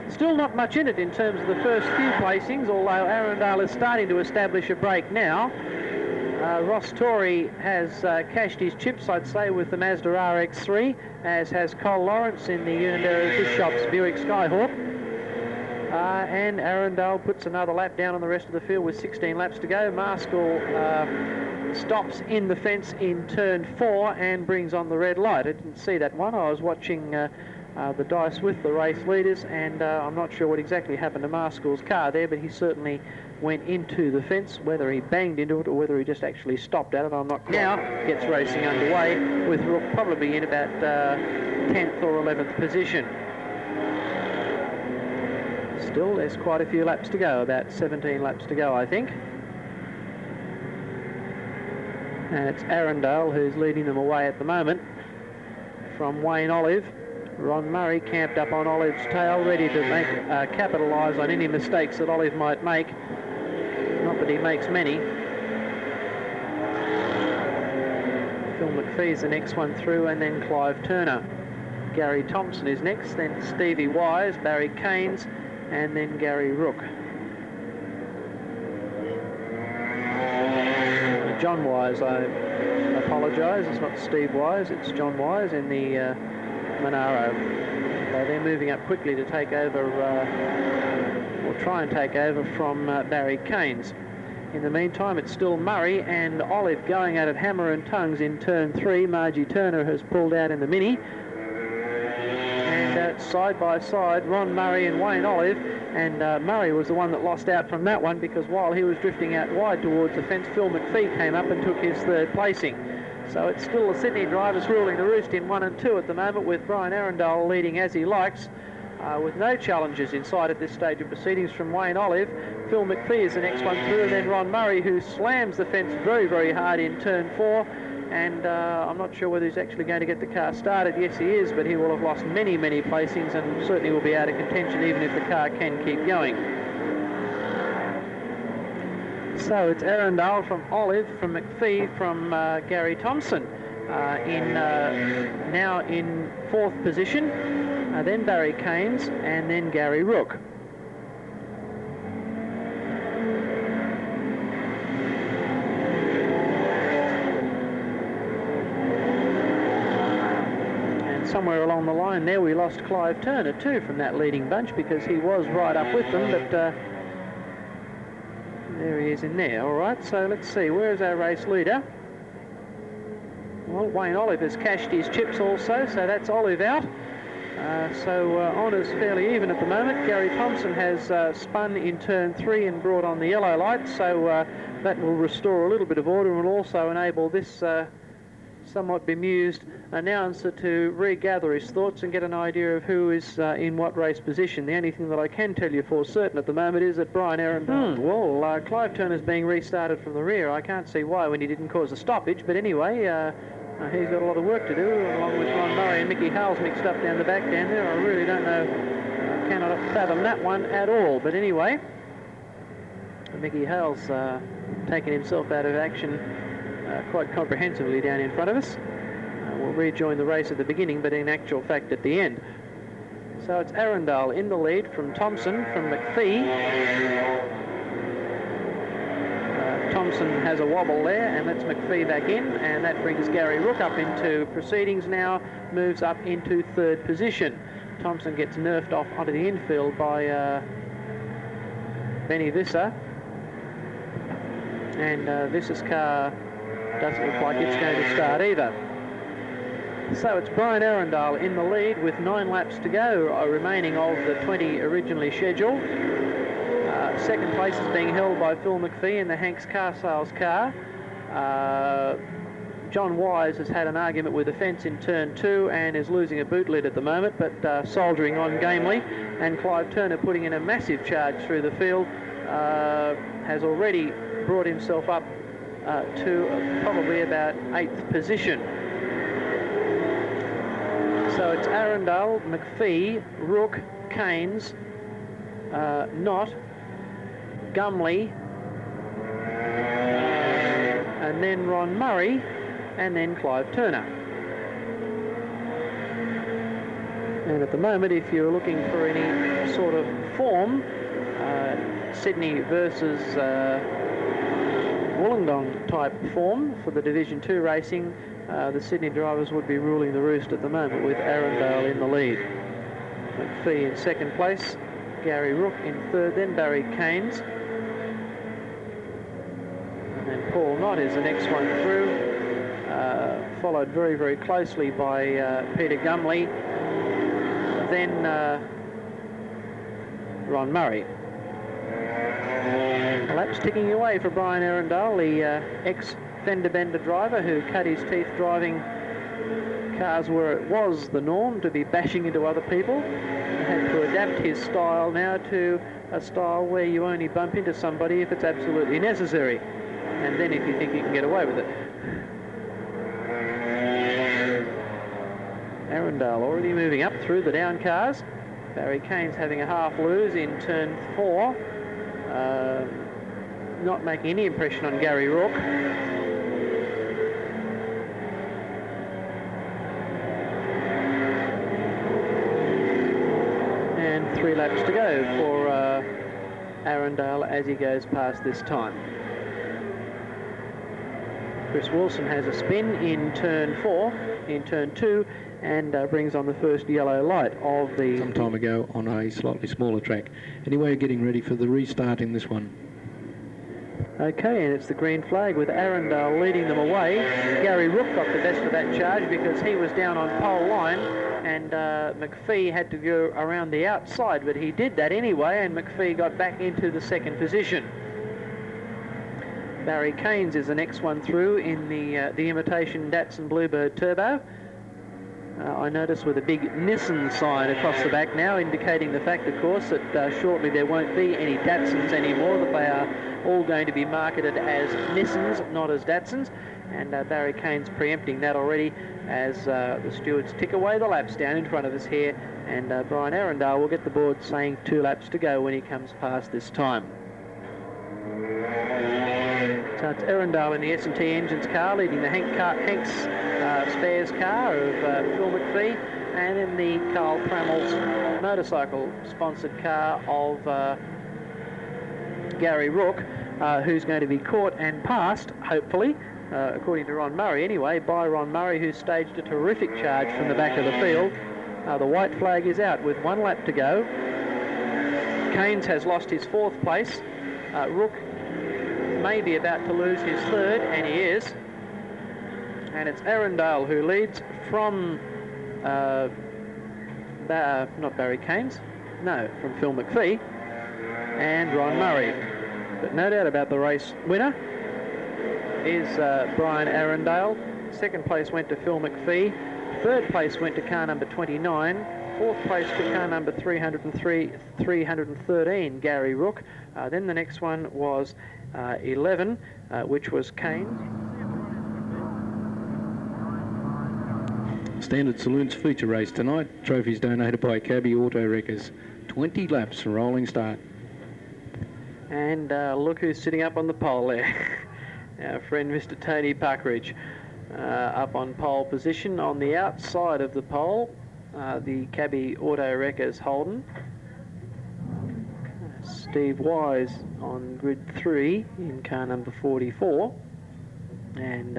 Still not much in it in terms of the first few placings, although Arundel is starting to establish a break now. Ross Torrey has cashed his chips, I'd say, with the Mazda RX-3, as has Cole Lawrence in the Unanderra Bishop's Buick Skyhawk. And Arundel puts another lap down on the rest of the field with 16 laps to go. Marskell stops in the fence in turn 4 and brings on the red light. I didn't see that one. I was watching the dice with the race leaders, and I'm not sure what exactly happened to Marskell's car there, but he certainly went into the fence. Whether he banged into it or whether he just actually stopped at it, I'm not clear. Now gets racing underway with Rook probably in about 10th or 11th position. Still, there's quite a few laps to go, about 17 laps to go, I think. And it's Arundel who's leading them away at the moment from Wayne Olive. Ron Murray camped up on Olive's tail, ready to make capitalise on any mistakes that Olive might make. Not that he makes many. Phil McPhee's the next one through, and then Clive Turner. Gary Thompson is next, then Stevie Wise, Barry Keynes, and then Gary Rook. John Wise, I apologise, it's not Steve Wise, it's John Wise in the Monaro. So they're moving up quickly to take over, or try and take over from Barry Keynes. In the meantime, it's still Murray and Olive going at it hammer and tongues in turn 3. Margie Turner has pulled out in the Mini. And side by side, Ron Murray and Wayne Olive. And Murray was the one that lost out from that one, because while he was drifting out wide towards the fence, Phil McPhee came up and took his third placing. So it's still the Sydney drivers ruling the roost in 1 and 2 at the moment, with Brian Arundel leading as he likes, with no challenges in sight at this stage of proceedings from Wayne Olive. Phil McPhee is the next one through, and then Ron Murray, who slams the fence very, very hard in turn 4. And I'm not sure whether he's actually going to get the car started. Yes, he is, but he will have lost many, many placings and certainly will be out of contention even if the car can keep going. So it's Arundel from Olive, from McPhee, from Gary Thompson, now in 4th position, then Barry Keynes, and then Gary Rook. And somewhere along the line there we lost Clive Turner too from that leading bunch, because he was right up with them, but there he is in there. All right, so let's see, where is our race leader? Well, Wayne Olive has cashed his chips also, so that's Olive out. So honours fairly even at the moment. Gary Thompson has spun in turn 3 and brought on the yellow light, so that will restore a little bit of order and will also enable this somewhat bemused announcer to regather his thoughts and get an idea of who is in what race position. The only thing that I can tell you for certain at the moment is that Brian Arundel, well, Clive Turner's being restarted from the rear. I can't see why when he didn't cause a stoppage, but anyway, he's got a lot of work to do, along with Ron Murray and Mickey Hales mixed up down the back down there. I really don't know, I cannot fathom that one at all. But anyway, Mickey Hales taking himself out of action quite comprehensively down in front of us. We'll rejoin the race at the beginning, but in actual fact at the end. So it's Arundel in the lead from Thompson, from McPhee. Thompson has a wobble there, and that's McPhee back in, and that brings Gary Rook up into proceedings now, moves up into 3rd position. Thompson gets nerfed off onto the infield by Benny Visser. And this car doesn't look like it's going to start either. So it's Bryan Arundel in the lead with 9 laps to go, remaining of the 20 originally scheduled. Second place is being held by Phil McPhee in the Hanks car sales car. John Wise has had an argument with the fence in turn 2 and is losing a boot lid at the moment, but soldiering on gamely. And Clive Turner, putting in a massive charge through the field, has already brought himself up to probably about 8th position. So it's Arundel, McPhee, Rook, Keynes, Knott, Gumley, and then Ron Murray, and then Clive Turner. And at the moment, if you're looking for any sort of form, Sydney versus Wollongong type form for the Division 2 racing, the Sydney drivers would be ruling the roost at the moment with Arundel in the lead. McPhee in second place, Gary Rook in third, then Barry Keynes. And then Paul Knott is the next one through, followed very, very closely by Peter Gumley, then Ron Murray. The lap's ticking away for Bryan Arundel, the ex-fender bender driver who cut his teeth driving cars where it was the norm to be bashing into other people. He had to adapt his style now to a style where you only bump into somebody if it's absolutely necessary, and then if you think you can get away with it. Arundel already moving up through the down cars. Barry Keynes having a half lose in turn 4. Not making any impression on Gary Rook. And 3 laps to go for Arundel as he goes past this time. Chris Wilson has a spin in turn 4, in turn 2, and brings on the first yellow light of the... Some time ago on a slightly smaller track. Anyway, getting ready for the restart in this one. Okay, and it's the green flag with Arundel leading them away. Gary Rook got the best of that charge because he was down on pole line, and McPhee had to go around the outside, but he did that anyway, and McPhee got back into the second position. Barry Keynes is the next one through in the imitation Datsun Bluebird Turbo. I notice with a big Nissan sign across the back now, indicating the fact, of course, that shortly there won't be any Datsuns anymore, that they are all going to be marketed as Nissans, not as Datsuns. And Barry Keynes preempting that already as the stewards tick away the laps down in front of us here. And Bryan Arundel will get the board saying 2 laps to go when he comes past this time. So it's Arundel in the S&T Engines car, leading the Hanks Spares car of Phil McPhee, and in the Carl Prammel's motorcycle-sponsored car of Gary Rook, who's going to be caught and passed, hopefully, according to Ron Murray anyway, by Ron Murray, who staged a terrific charge from the back of the field. The white flag is out with 1 lap to go. Keynes has lost his 4th place. Rook may be about to lose his 3rd, and he is. And it's Arundel who leads from, not Barry Keynes, no, from Phil McPhee and Ron Murray. But no doubt about the race winner is Bryan Arundel. 2nd place went to Phil McPhee. 3rd place went to car number 29. 4th place to car number 313, Gary Rook. Then the next one was 11, which was Keynes. Standard Saloons feature race tonight. Trophies donated by Cabby Auto Wreckers. 20 laps, rolling start. And look who's sitting up on the pole there. Our friend Mr. Tony Puckridge, up on pole position. On the outside of the pole, the Cabby Auto Wreckers Holden. Steve Wise on grid 3 in car number 44. And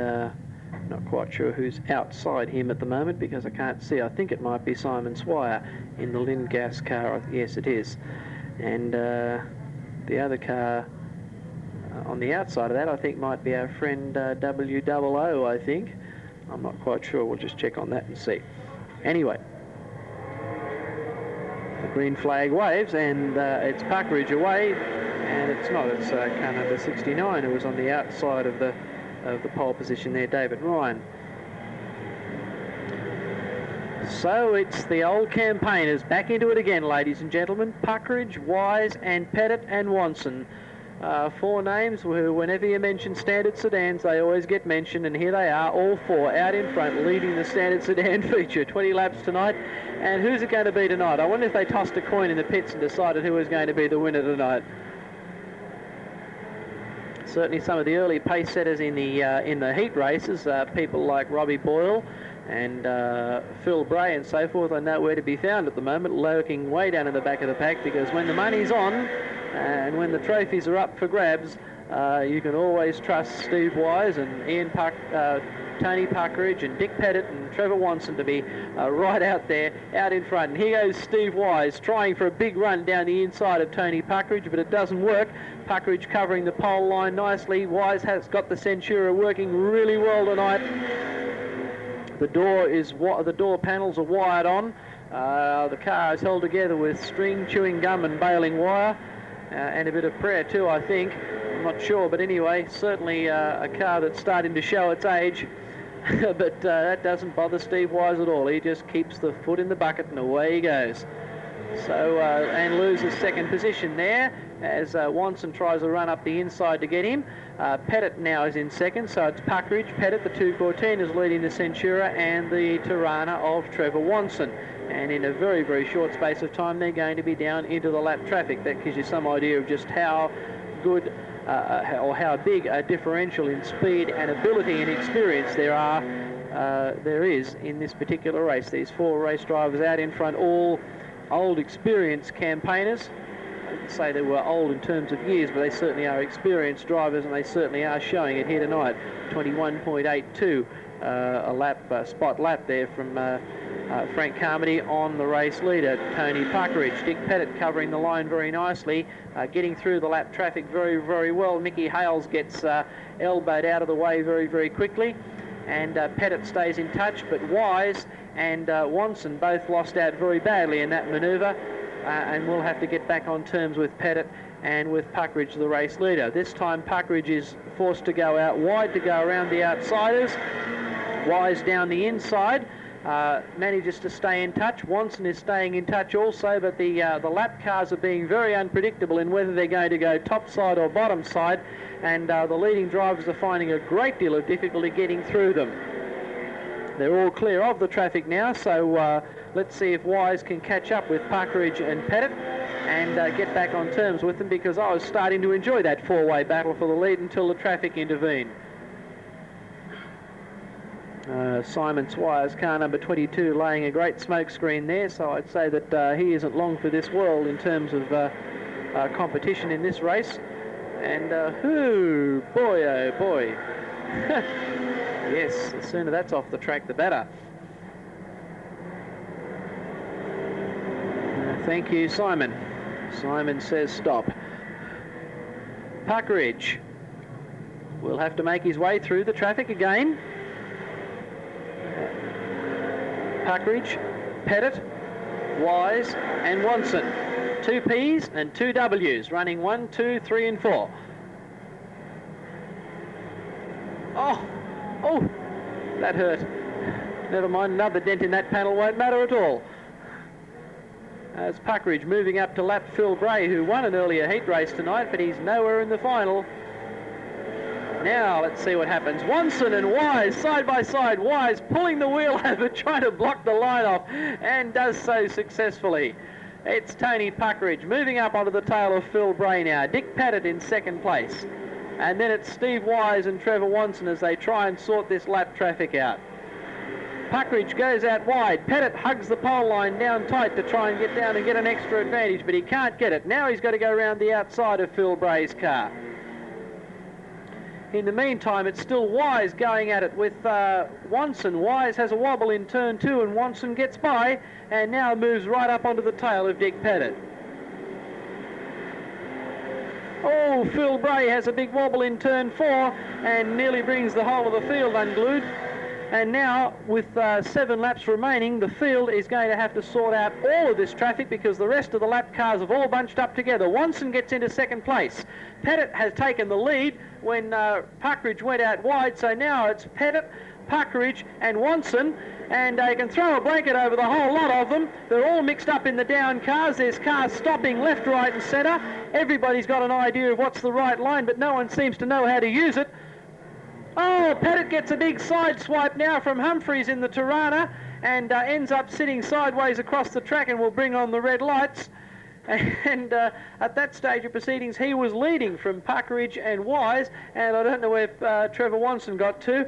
not quite sure who's outside him at the moment because I can't see. I think it might be Simon Swire in the Lynn Gas car. Yes, it is. And the other car On the outside of that, I think might be our friend WOO, I think. I'm not quite sure. We'll just check on that and see. Anyway, the green flag waves, and it's Puckeridge away, and it's not. It's car number 69 who was on the outside of the pole position there, David Ryan. So it's the old campaigners back into it again, ladies and gentlemen. Puckeridge, Wise and Pettit and Watson. 4 names who, whenever you mention standard sedans, they always get mentioned, and here they are, all 4 out in front, leading the standard sedan feature. 20 laps tonight, and who's it going to be tonight? I wonder if they tossed a coin in the pits and decided who was going to be the winner tonight. Certainly some of the early pace setters in the heat races, people like Robbie Boyle and Phil Bray and so forth, are nowhere to be found at the moment, lurking way down in the back of the pack, because when the money's on, and when the trophies are up for grabs, you can always trust Steve Wise and Tony Puckeridge and Dick Pettit and Trevor Watson to be right out there, out in front. And here goes Steve Wise, trying for a big run down the inside of Tony Puckeridge, but it doesn't work. Puckeridge covering the pole line nicely. Wise has got the Centura working really well tonight. The door panels are wired on. The car is held together with string, chewing gum and baling wire. And a bit of prayer too, I think. I'm not sure, but anyway, certainly a car that's starting to show its age. But that doesn't bother Steve Wise at all. He just keeps the foot in the bucket and away he goes. So, and loses second position there as Watson tries to run up the inside to get him. Pettit now is in second, so it's Puckeridge, Pettit, the 214 is leading the Centura, and the Tirana of Trevor Watson. And in a very, very short space of time, they're going to be down into the lap traffic. That gives you some idea of just how good or how big a differential in speed and ability and experience there is in this particular race. These 4 race drivers out in front, all old, experienced campaigners. I wouldn't say they were old in terms of years, but they certainly are experienced drivers, and they certainly are showing it here tonight. 21.82, spot lap there from Frank Carmody on the race leader, Tony Puckeridge. Dick Pettit covering the line very nicely, getting through the lap traffic very, very well. Mickey Hales gets elbowed out of the way very, very quickly, and Pettit stays in touch, but Wise and Watson both lost out very badly in that manoeuvre, and we'll have to get back on terms with Pettit and with Puckeridge, the race leader. This time Puckeridge is forced to go out wide to go around the outsiders. Wise down the inside, manages to stay in touch. Watson is staying in touch also, but the lap cars are being very unpredictable in whether they're going to go top side or bottom side, and the leading drivers are finding a great deal of difficulty getting through them. They're all clear of the traffic now, so let's see if Wise can catch up with Puckeridge and Pettit and get back on terms with them, because I was starting to enjoy that 4-way battle for the lead until the traffic intervened. Simon Swires, car number 22, laying a great smoke screen there, so I'd say that he isn't long for this world in terms of competition in this race. And boy, oh boy. Yes, the sooner that's off the track, the better. Thank you, Simon. Simon says stop. Puckeridge will have to make his way through the traffic again. Puckeridge, Pettit, Wise and Watson. 2 P's and 2 W's, running 1, 2, 3 and 4. Oh, that hurt. Never mind, another dent in that panel won't matter at all. As Puckeridge moving up to lap Phil Bray, who won an earlier heat race tonight, but he's nowhere in the final. Now let's see what happens. Watson and Wise side by side. Wise pulling the wheel over, trying to block the line off, and does so successfully. It's Tony Puckeridge moving up onto the tail of Phil Bray now. Dick Pettit in second place. And then it's Steve Wise and Trevor Watson as they try and sort this lap traffic out. Puckeridge goes out wide. Pettit hugs the pole line down tight to try and get down and get an extra advantage, but he can't get it. Now he's got to go around the outside of Phil Bray's car. In the meantime, it's still Wise going at it with Watson. Wise has a wobble in turn 2, and Watson gets by and now moves right up onto the tail of Dick Pettit. Oh, Phil Bray has a big wobble in turn 4 and nearly brings the whole of the field unglued. And now, with 7 laps remaining, the field is going to have to sort out all of this traffic because the rest of the lap cars have all bunched up together. Watson gets into second place. Pettit has taken the lead when Puckridge went out wide, so now it's Pettit, Puckridge and Watson, and you can throw a blanket over the whole lot of them. They're all mixed up in the down cars. There's cars stopping left, right and centre. Everybody's got an idea of what's the right line, but no one seems to know how to use it. Oh, Pettit gets a big side swipe now from Humphreys in the Tirana and ends up sitting sideways across the track and will bring on the red lights. And at that stage of proceedings, he was leading from Puckridge and Wise, and I don't know where Trevor Watson got to.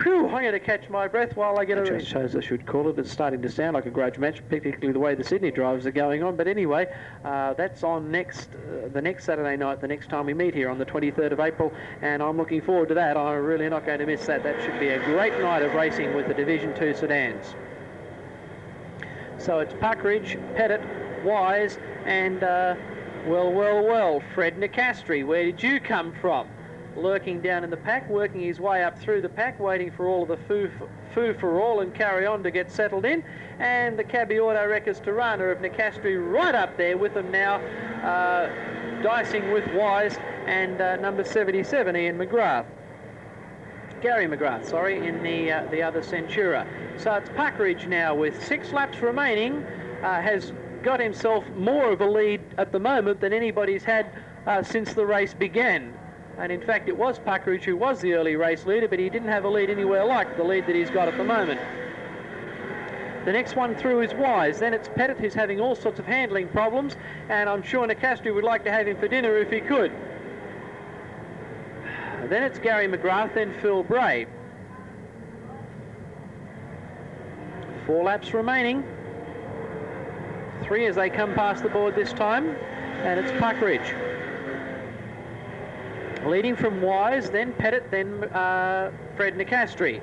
Whew, I'm going to catch my breath while I get it. Just shows I should call it. It's starting to sound like a grudge match, particularly the way the Sydney drivers are going on. But anyway, that's on the next Saturday night, the next time we meet here on the 23rd of April, and I'm looking forward to that. I'm really not going to miss that. That should be a great night of racing with the Division 2 sedans. So it's Puckridge, Pettit, Wise, and well, Fred Nicastri. Where did you come from? Lurking down in the pack, working his way up through the pack, waiting for all of the foo for all and carry on to get settled in. And the Cabby Auto Wreckers Tirana of Nicastri right up there with them now, dicing with Wise and number 77, Ian McGrath. Gary McGrath, sorry, in the other Centura. So it's Puckridge now with 6 laps remaining, has got himself more of a lead at the moment than anybody's had since the race began. And in fact, it was Puckridge who was the early race leader, but he didn't have a lead anywhere like the lead that he's got at the moment. The next one through is Wise. Then it's Pettit, who's having all sorts of handling problems, and I'm sure Nicastri would like to have him for dinner if he could. Then it's Gary McGrath, then Phil Bray. 4 laps remaining. 3 as they come past the board this time, and it's Puckridge. Leading from Wise, then Pettit, then Fred Nicastri.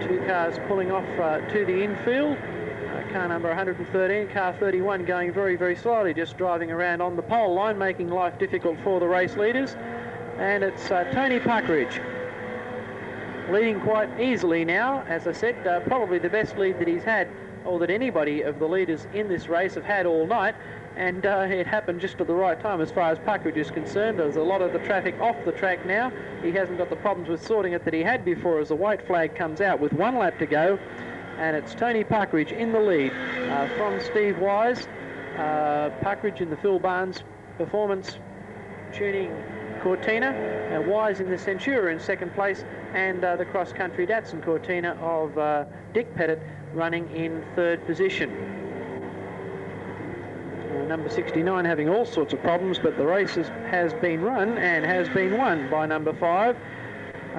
2 cars pulling off to the infield. Car number 113, car 31 going very, very slowly, just driving around on the pole line, making life difficult for the race leaders. And it's Tony Puckridge leading quite easily now. As I said, probably the best lead that he's had, or that anybody of the leaders in this race have had all night. And it happened just at the right time as far as Puckridge is concerned. There's a lot of the traffic off the track now. He hasn't got the problems with sorting it that he had before as the white flag comes out with 1 lap to go. And it's Tony Puckridge in the lead from Steve Wise. Puckridge in the Phil Barnes Performance Tuning Cortina, and Wise in the Centura in second place, and the cross-country Datsun Cortina of Dick Pettit running in 3rd position. Number 69 having all sorts of problems, but the race has been run and has been won by number 5.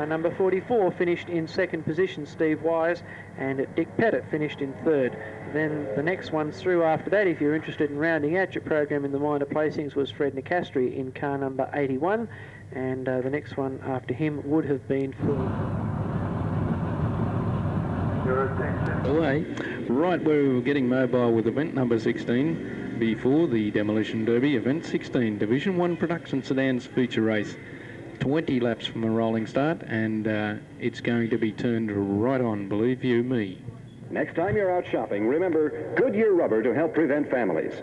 Number 44 finished in 2nd position, Steve Wise, and Dick Pettit finished in 3rd. Then the next one through after that, if you're interested in rounding out your program in the minor placings, was Fred Nicastri in car number 81, and the next one after him would have been Phil. Away. Right where we were getting mobile with event number 16 before the Demolition Derby, event 16, Division 1 Production Sedans feature race. 20 laps from a rolling start, and it's going to be turned right on, believe you me. Next time you're out shopping, remember Goodyear rubber to help prevent families.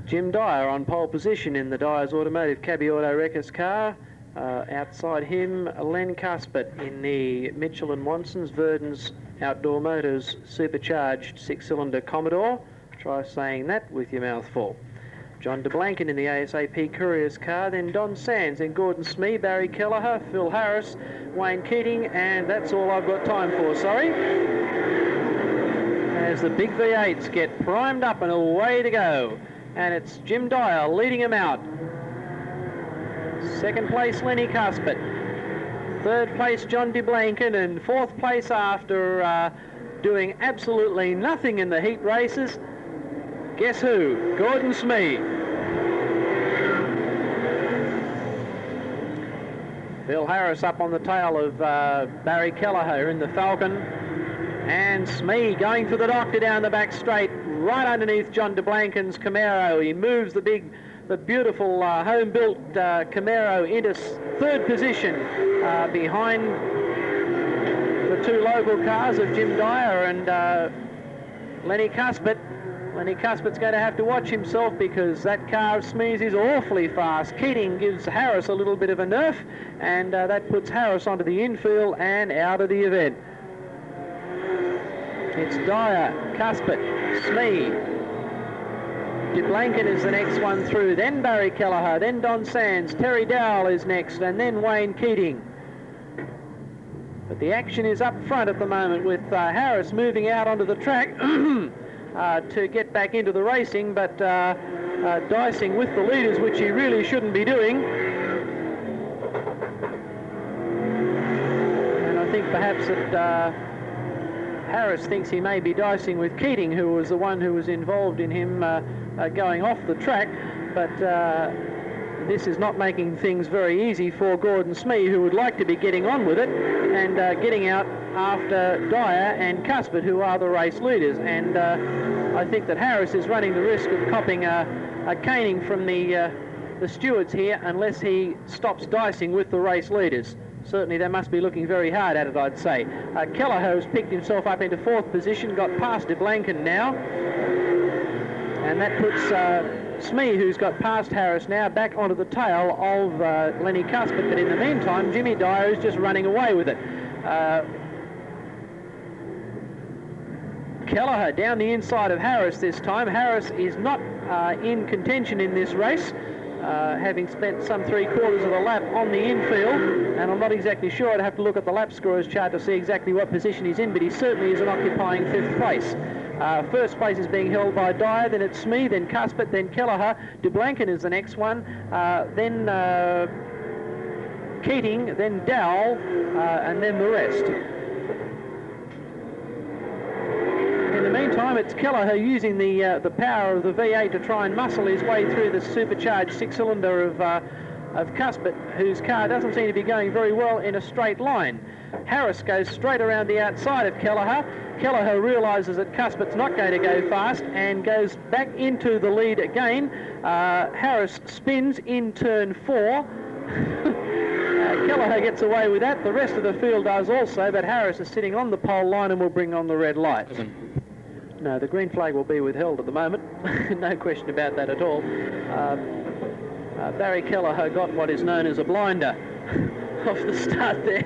Jim Dyer on pole position in the Dyer's Automotive Cabby Auto Wreckers car. Outside him, Len Cuspert in the Mitchell & Wanson's Verdon's Outdoor Motors supercharged 6-cylinder Commodore. Try saying that with your mouth full. John DeBlanken in the ASAP Courier's car, then Don Sands, then Gordon Smee, Barry Kelleher, Phil Harris, Wayne Keating, and that's all I've got time for, sorry. As the big V8s get primed up and away to go. And it's Jim Dyer leading them out. 2nd place, Lenny Cuspert. 3rd place, John DeBlanken, and 4th place after doing absolutely nothing in the heat races. Guess who? Gordon Smee. Phil Harris up on the tail of Barry Kelleher in the Falcon. And Smee going for the doctor down the back straight, right underneath John de Blanken's Camaro. He moves the beautiful home-built Camaro into third position behind the two local cars of Jim Dyer and Lenny Cuthbert. Lenny Cuthbert's going to have to watch himself because that car of Smee's is awfully fast. Keating gives Harris a little bit of a nerf, and that puts Harris onto the infield and out of the event. It's Dyer, Cuthbert, Smee. De Blanken is the next one through, then Barry Kelleher, then Don Sands, Terry Dowell is next, and then Wayne Keating. But the action is up front at the moment with Harris moving out onto the track to get back into the racing, but dicing with the leaders, which he really shouldn't be doing. And I think perhaps that Harris thinks he may be dicing with Keating, who was the one who was involved in him going off the track, but this is not making things very easy for Gordon Smee, who would like to be getting on with it and getting out after Dyer and Cuthbert, who are the race leaders. And I think that Harris is running the risk of copping a caning from the stewards here unless he stops dicing with the race leaders. Certainly they must be looking very hard at it, I'd say. Kelleher has picked himself up into fourth position, got past de Blanken now, and that puts Smee, who's got past Harris now, back onto the tail of Lenny Cuthbert. But in the meantime, Jimmy Dyer is just running away with it. Kelleher down the inside of Harris this time. Harris is not in contention in this race, having spent some 3/4 of a lap on the infield, and I'm not exactly sure. I'd have to look at the lap scorers chart to see exactly what position he's in, but he certainly isn't occupying fifth place. First place is being held by Dyer, then it's Smee, then Cuthbert, then Kelleher. De Blanken is the next one, then Keating, then Dowell, and then the rest. In the meantime, it's Kelleher using the power of the V8 to try and muscle his way through the supercharged six-cylinder of Cuthbert, whose car doesn't seem to be going very well in a straight line. Harris goes straight around the outside of Kelleher. Kelleher realises that Cuthbert's not going to go fast and goes back into the lead again. Harris spins in turn 4. Kelleher gets away with that. The rest of the field does also, but Harris is sitting on the pole line and will bring on the red light. No, the green flag will be withheld at the moment. No question about that at all. Barry Kelleher got what is known as a blinder off the start there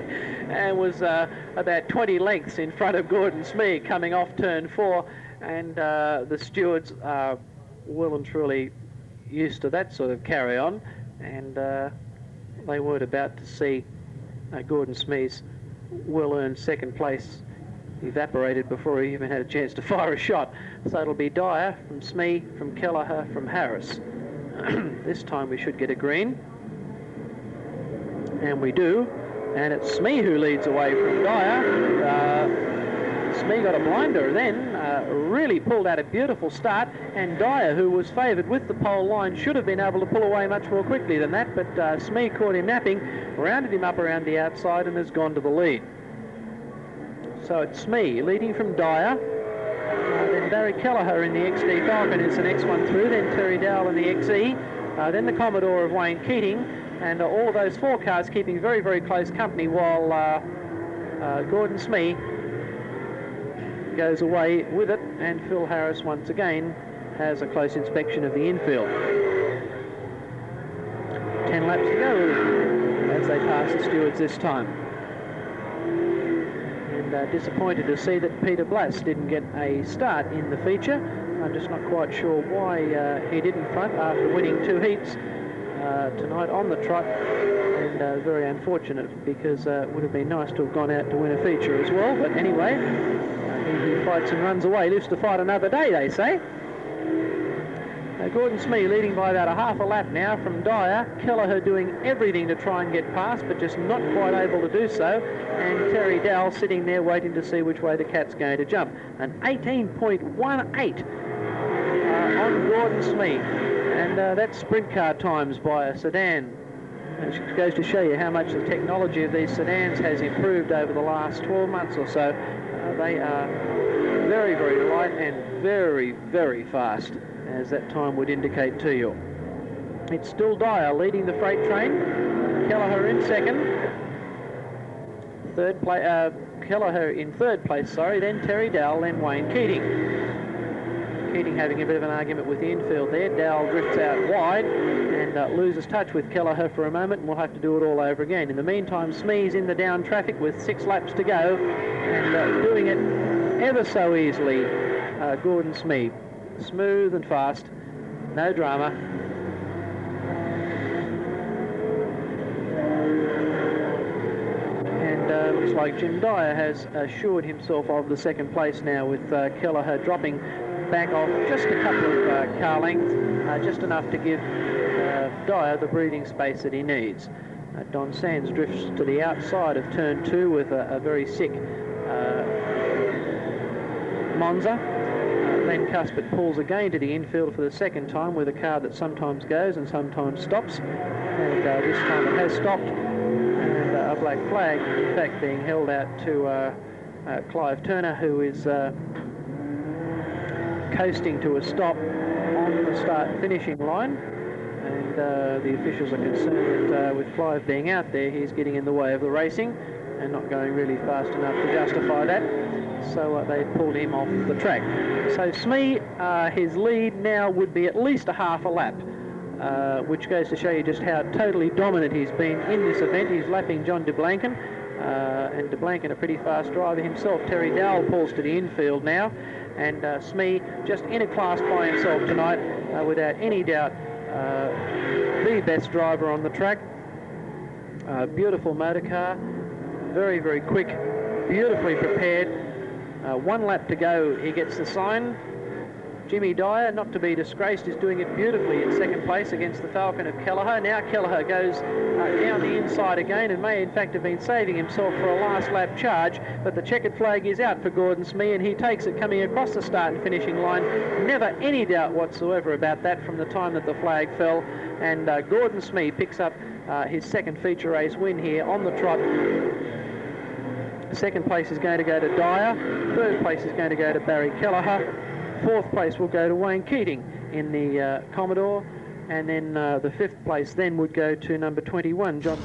and was about 20 lengths in front of Gordon Smee coming off turn 4, and the stewards are well and truly used to that sort of carry on, and they weren't about to see Gordon Smee's well-earned second place evaporated before he even had a chance to fire a shot. So it'll be Dyer from Smee, from Kelleher, from Harris. This time we should get a green, and we do, and it's Smee who leads away from Dyer. Smee got a blinder then, really pulled out a beautiful start, and Dyer, who was favoured with the pole line, should have been able to pull away much more quickly than that, but Smee caught him napping, rounded him up around the outside, and has gone to the lead. So it's Smee leading from Dyer, then Barry Kelleher in the XD Falcon is the next one through, then Terry Dowell in the XE, then the Commodore of Wayne Keating, and all of those 4 cars keeping very, very close company while Gordon Smee goes away with it, and Phil Harris once again has a close inspection of the infield. 10 laps to go as they pass the stewards this time. And disappointed to see that Peter Blass didn't get a start in the feature. I'm just not quite sure why he didn't front after winning 2 heats tonight on the trot, and very unfortunate, because it would have been nice to have gone out to win a feature as well. But anyway, he who fights and runs away lives to fight another day, they say. Gordon Smee leading by about a half a lap now from Dyer. Kelleher doing everything to try and get past, but just not quite able to do so. And Terry Dowell sitting there waiting to see which way the cat's going to jump. An 18.18 on Gordon Smee. And that's sprint car times by a sedan. It goes to show you how much the technology of these sedans has improved over the last 12 months or so. They are very, very light and very, very fast, as that time would indicate to you. It's still Dyer leading the freight train. Kelleher in second. Kelleher in third place, then Terry Dowell, then Wayne Keating. Keating having a bit of an argument with the infield there. Dowell drifts out wide and loses touch with Kelleher for a moment, and we'll have to do it all over again. In the meantime, Smee's in the down traffic with 6 laps to go, and doing it ever so easily. Gordon Smee, smooth and fast, no drama. Looks like Jim Dyer has assured himself of the second place now, with Kelleher dropping back off just a couple of car lengths, just enough to give Dyer the breathing space that he needs. Don Sands drifts to the outside of turn 2 with a very sick Monza. Len Cuthbert pulls again to the infield for the second time with a car that sometimes goes and sometimes stops, and this time it has stopped. A black flag, in fact, being held out to Clive Turner, who is coasting to a stop on the start-finishing line. And the officials are concerned that with Clive being out there, he's getting in the way of the racing and not going really fast enough to justify that. So they pulled him off the track. So Smee, his lead now would be at least a half a lap. Which goes to show you just how totally dominant he's been in this event. He's lapping John de Blanken, and de Blanken a pretty fast driver himself. Terry Dowell pulls to the infield now, and Smee just in a class by himself tonight, without any doubt the best driver on the track. Beautiful motor car, very, very quick, beautifully prepared. 1 lap to go, he gets the sign. Jimmy Dyer, not to be disgraced, is doing it beautifully in second place against the Falcon of Kelleher. Now Kelleher goes down the inside again and may in fact have been saving himself for a last lap charge, but the checkered flag is out for Gordon Smee, and he takes it coming across the start and finishing line. Never any doubt whatsoever about that from the time that the flag fell, and Gordon Smee picks up his second feature race win here on the trot. Second place is going to go to Dyer, third place is going to go to Barry Kelleher, fourth place will go to Wayne Keating in the Commodore, and then the fifth place then would go to number 21, John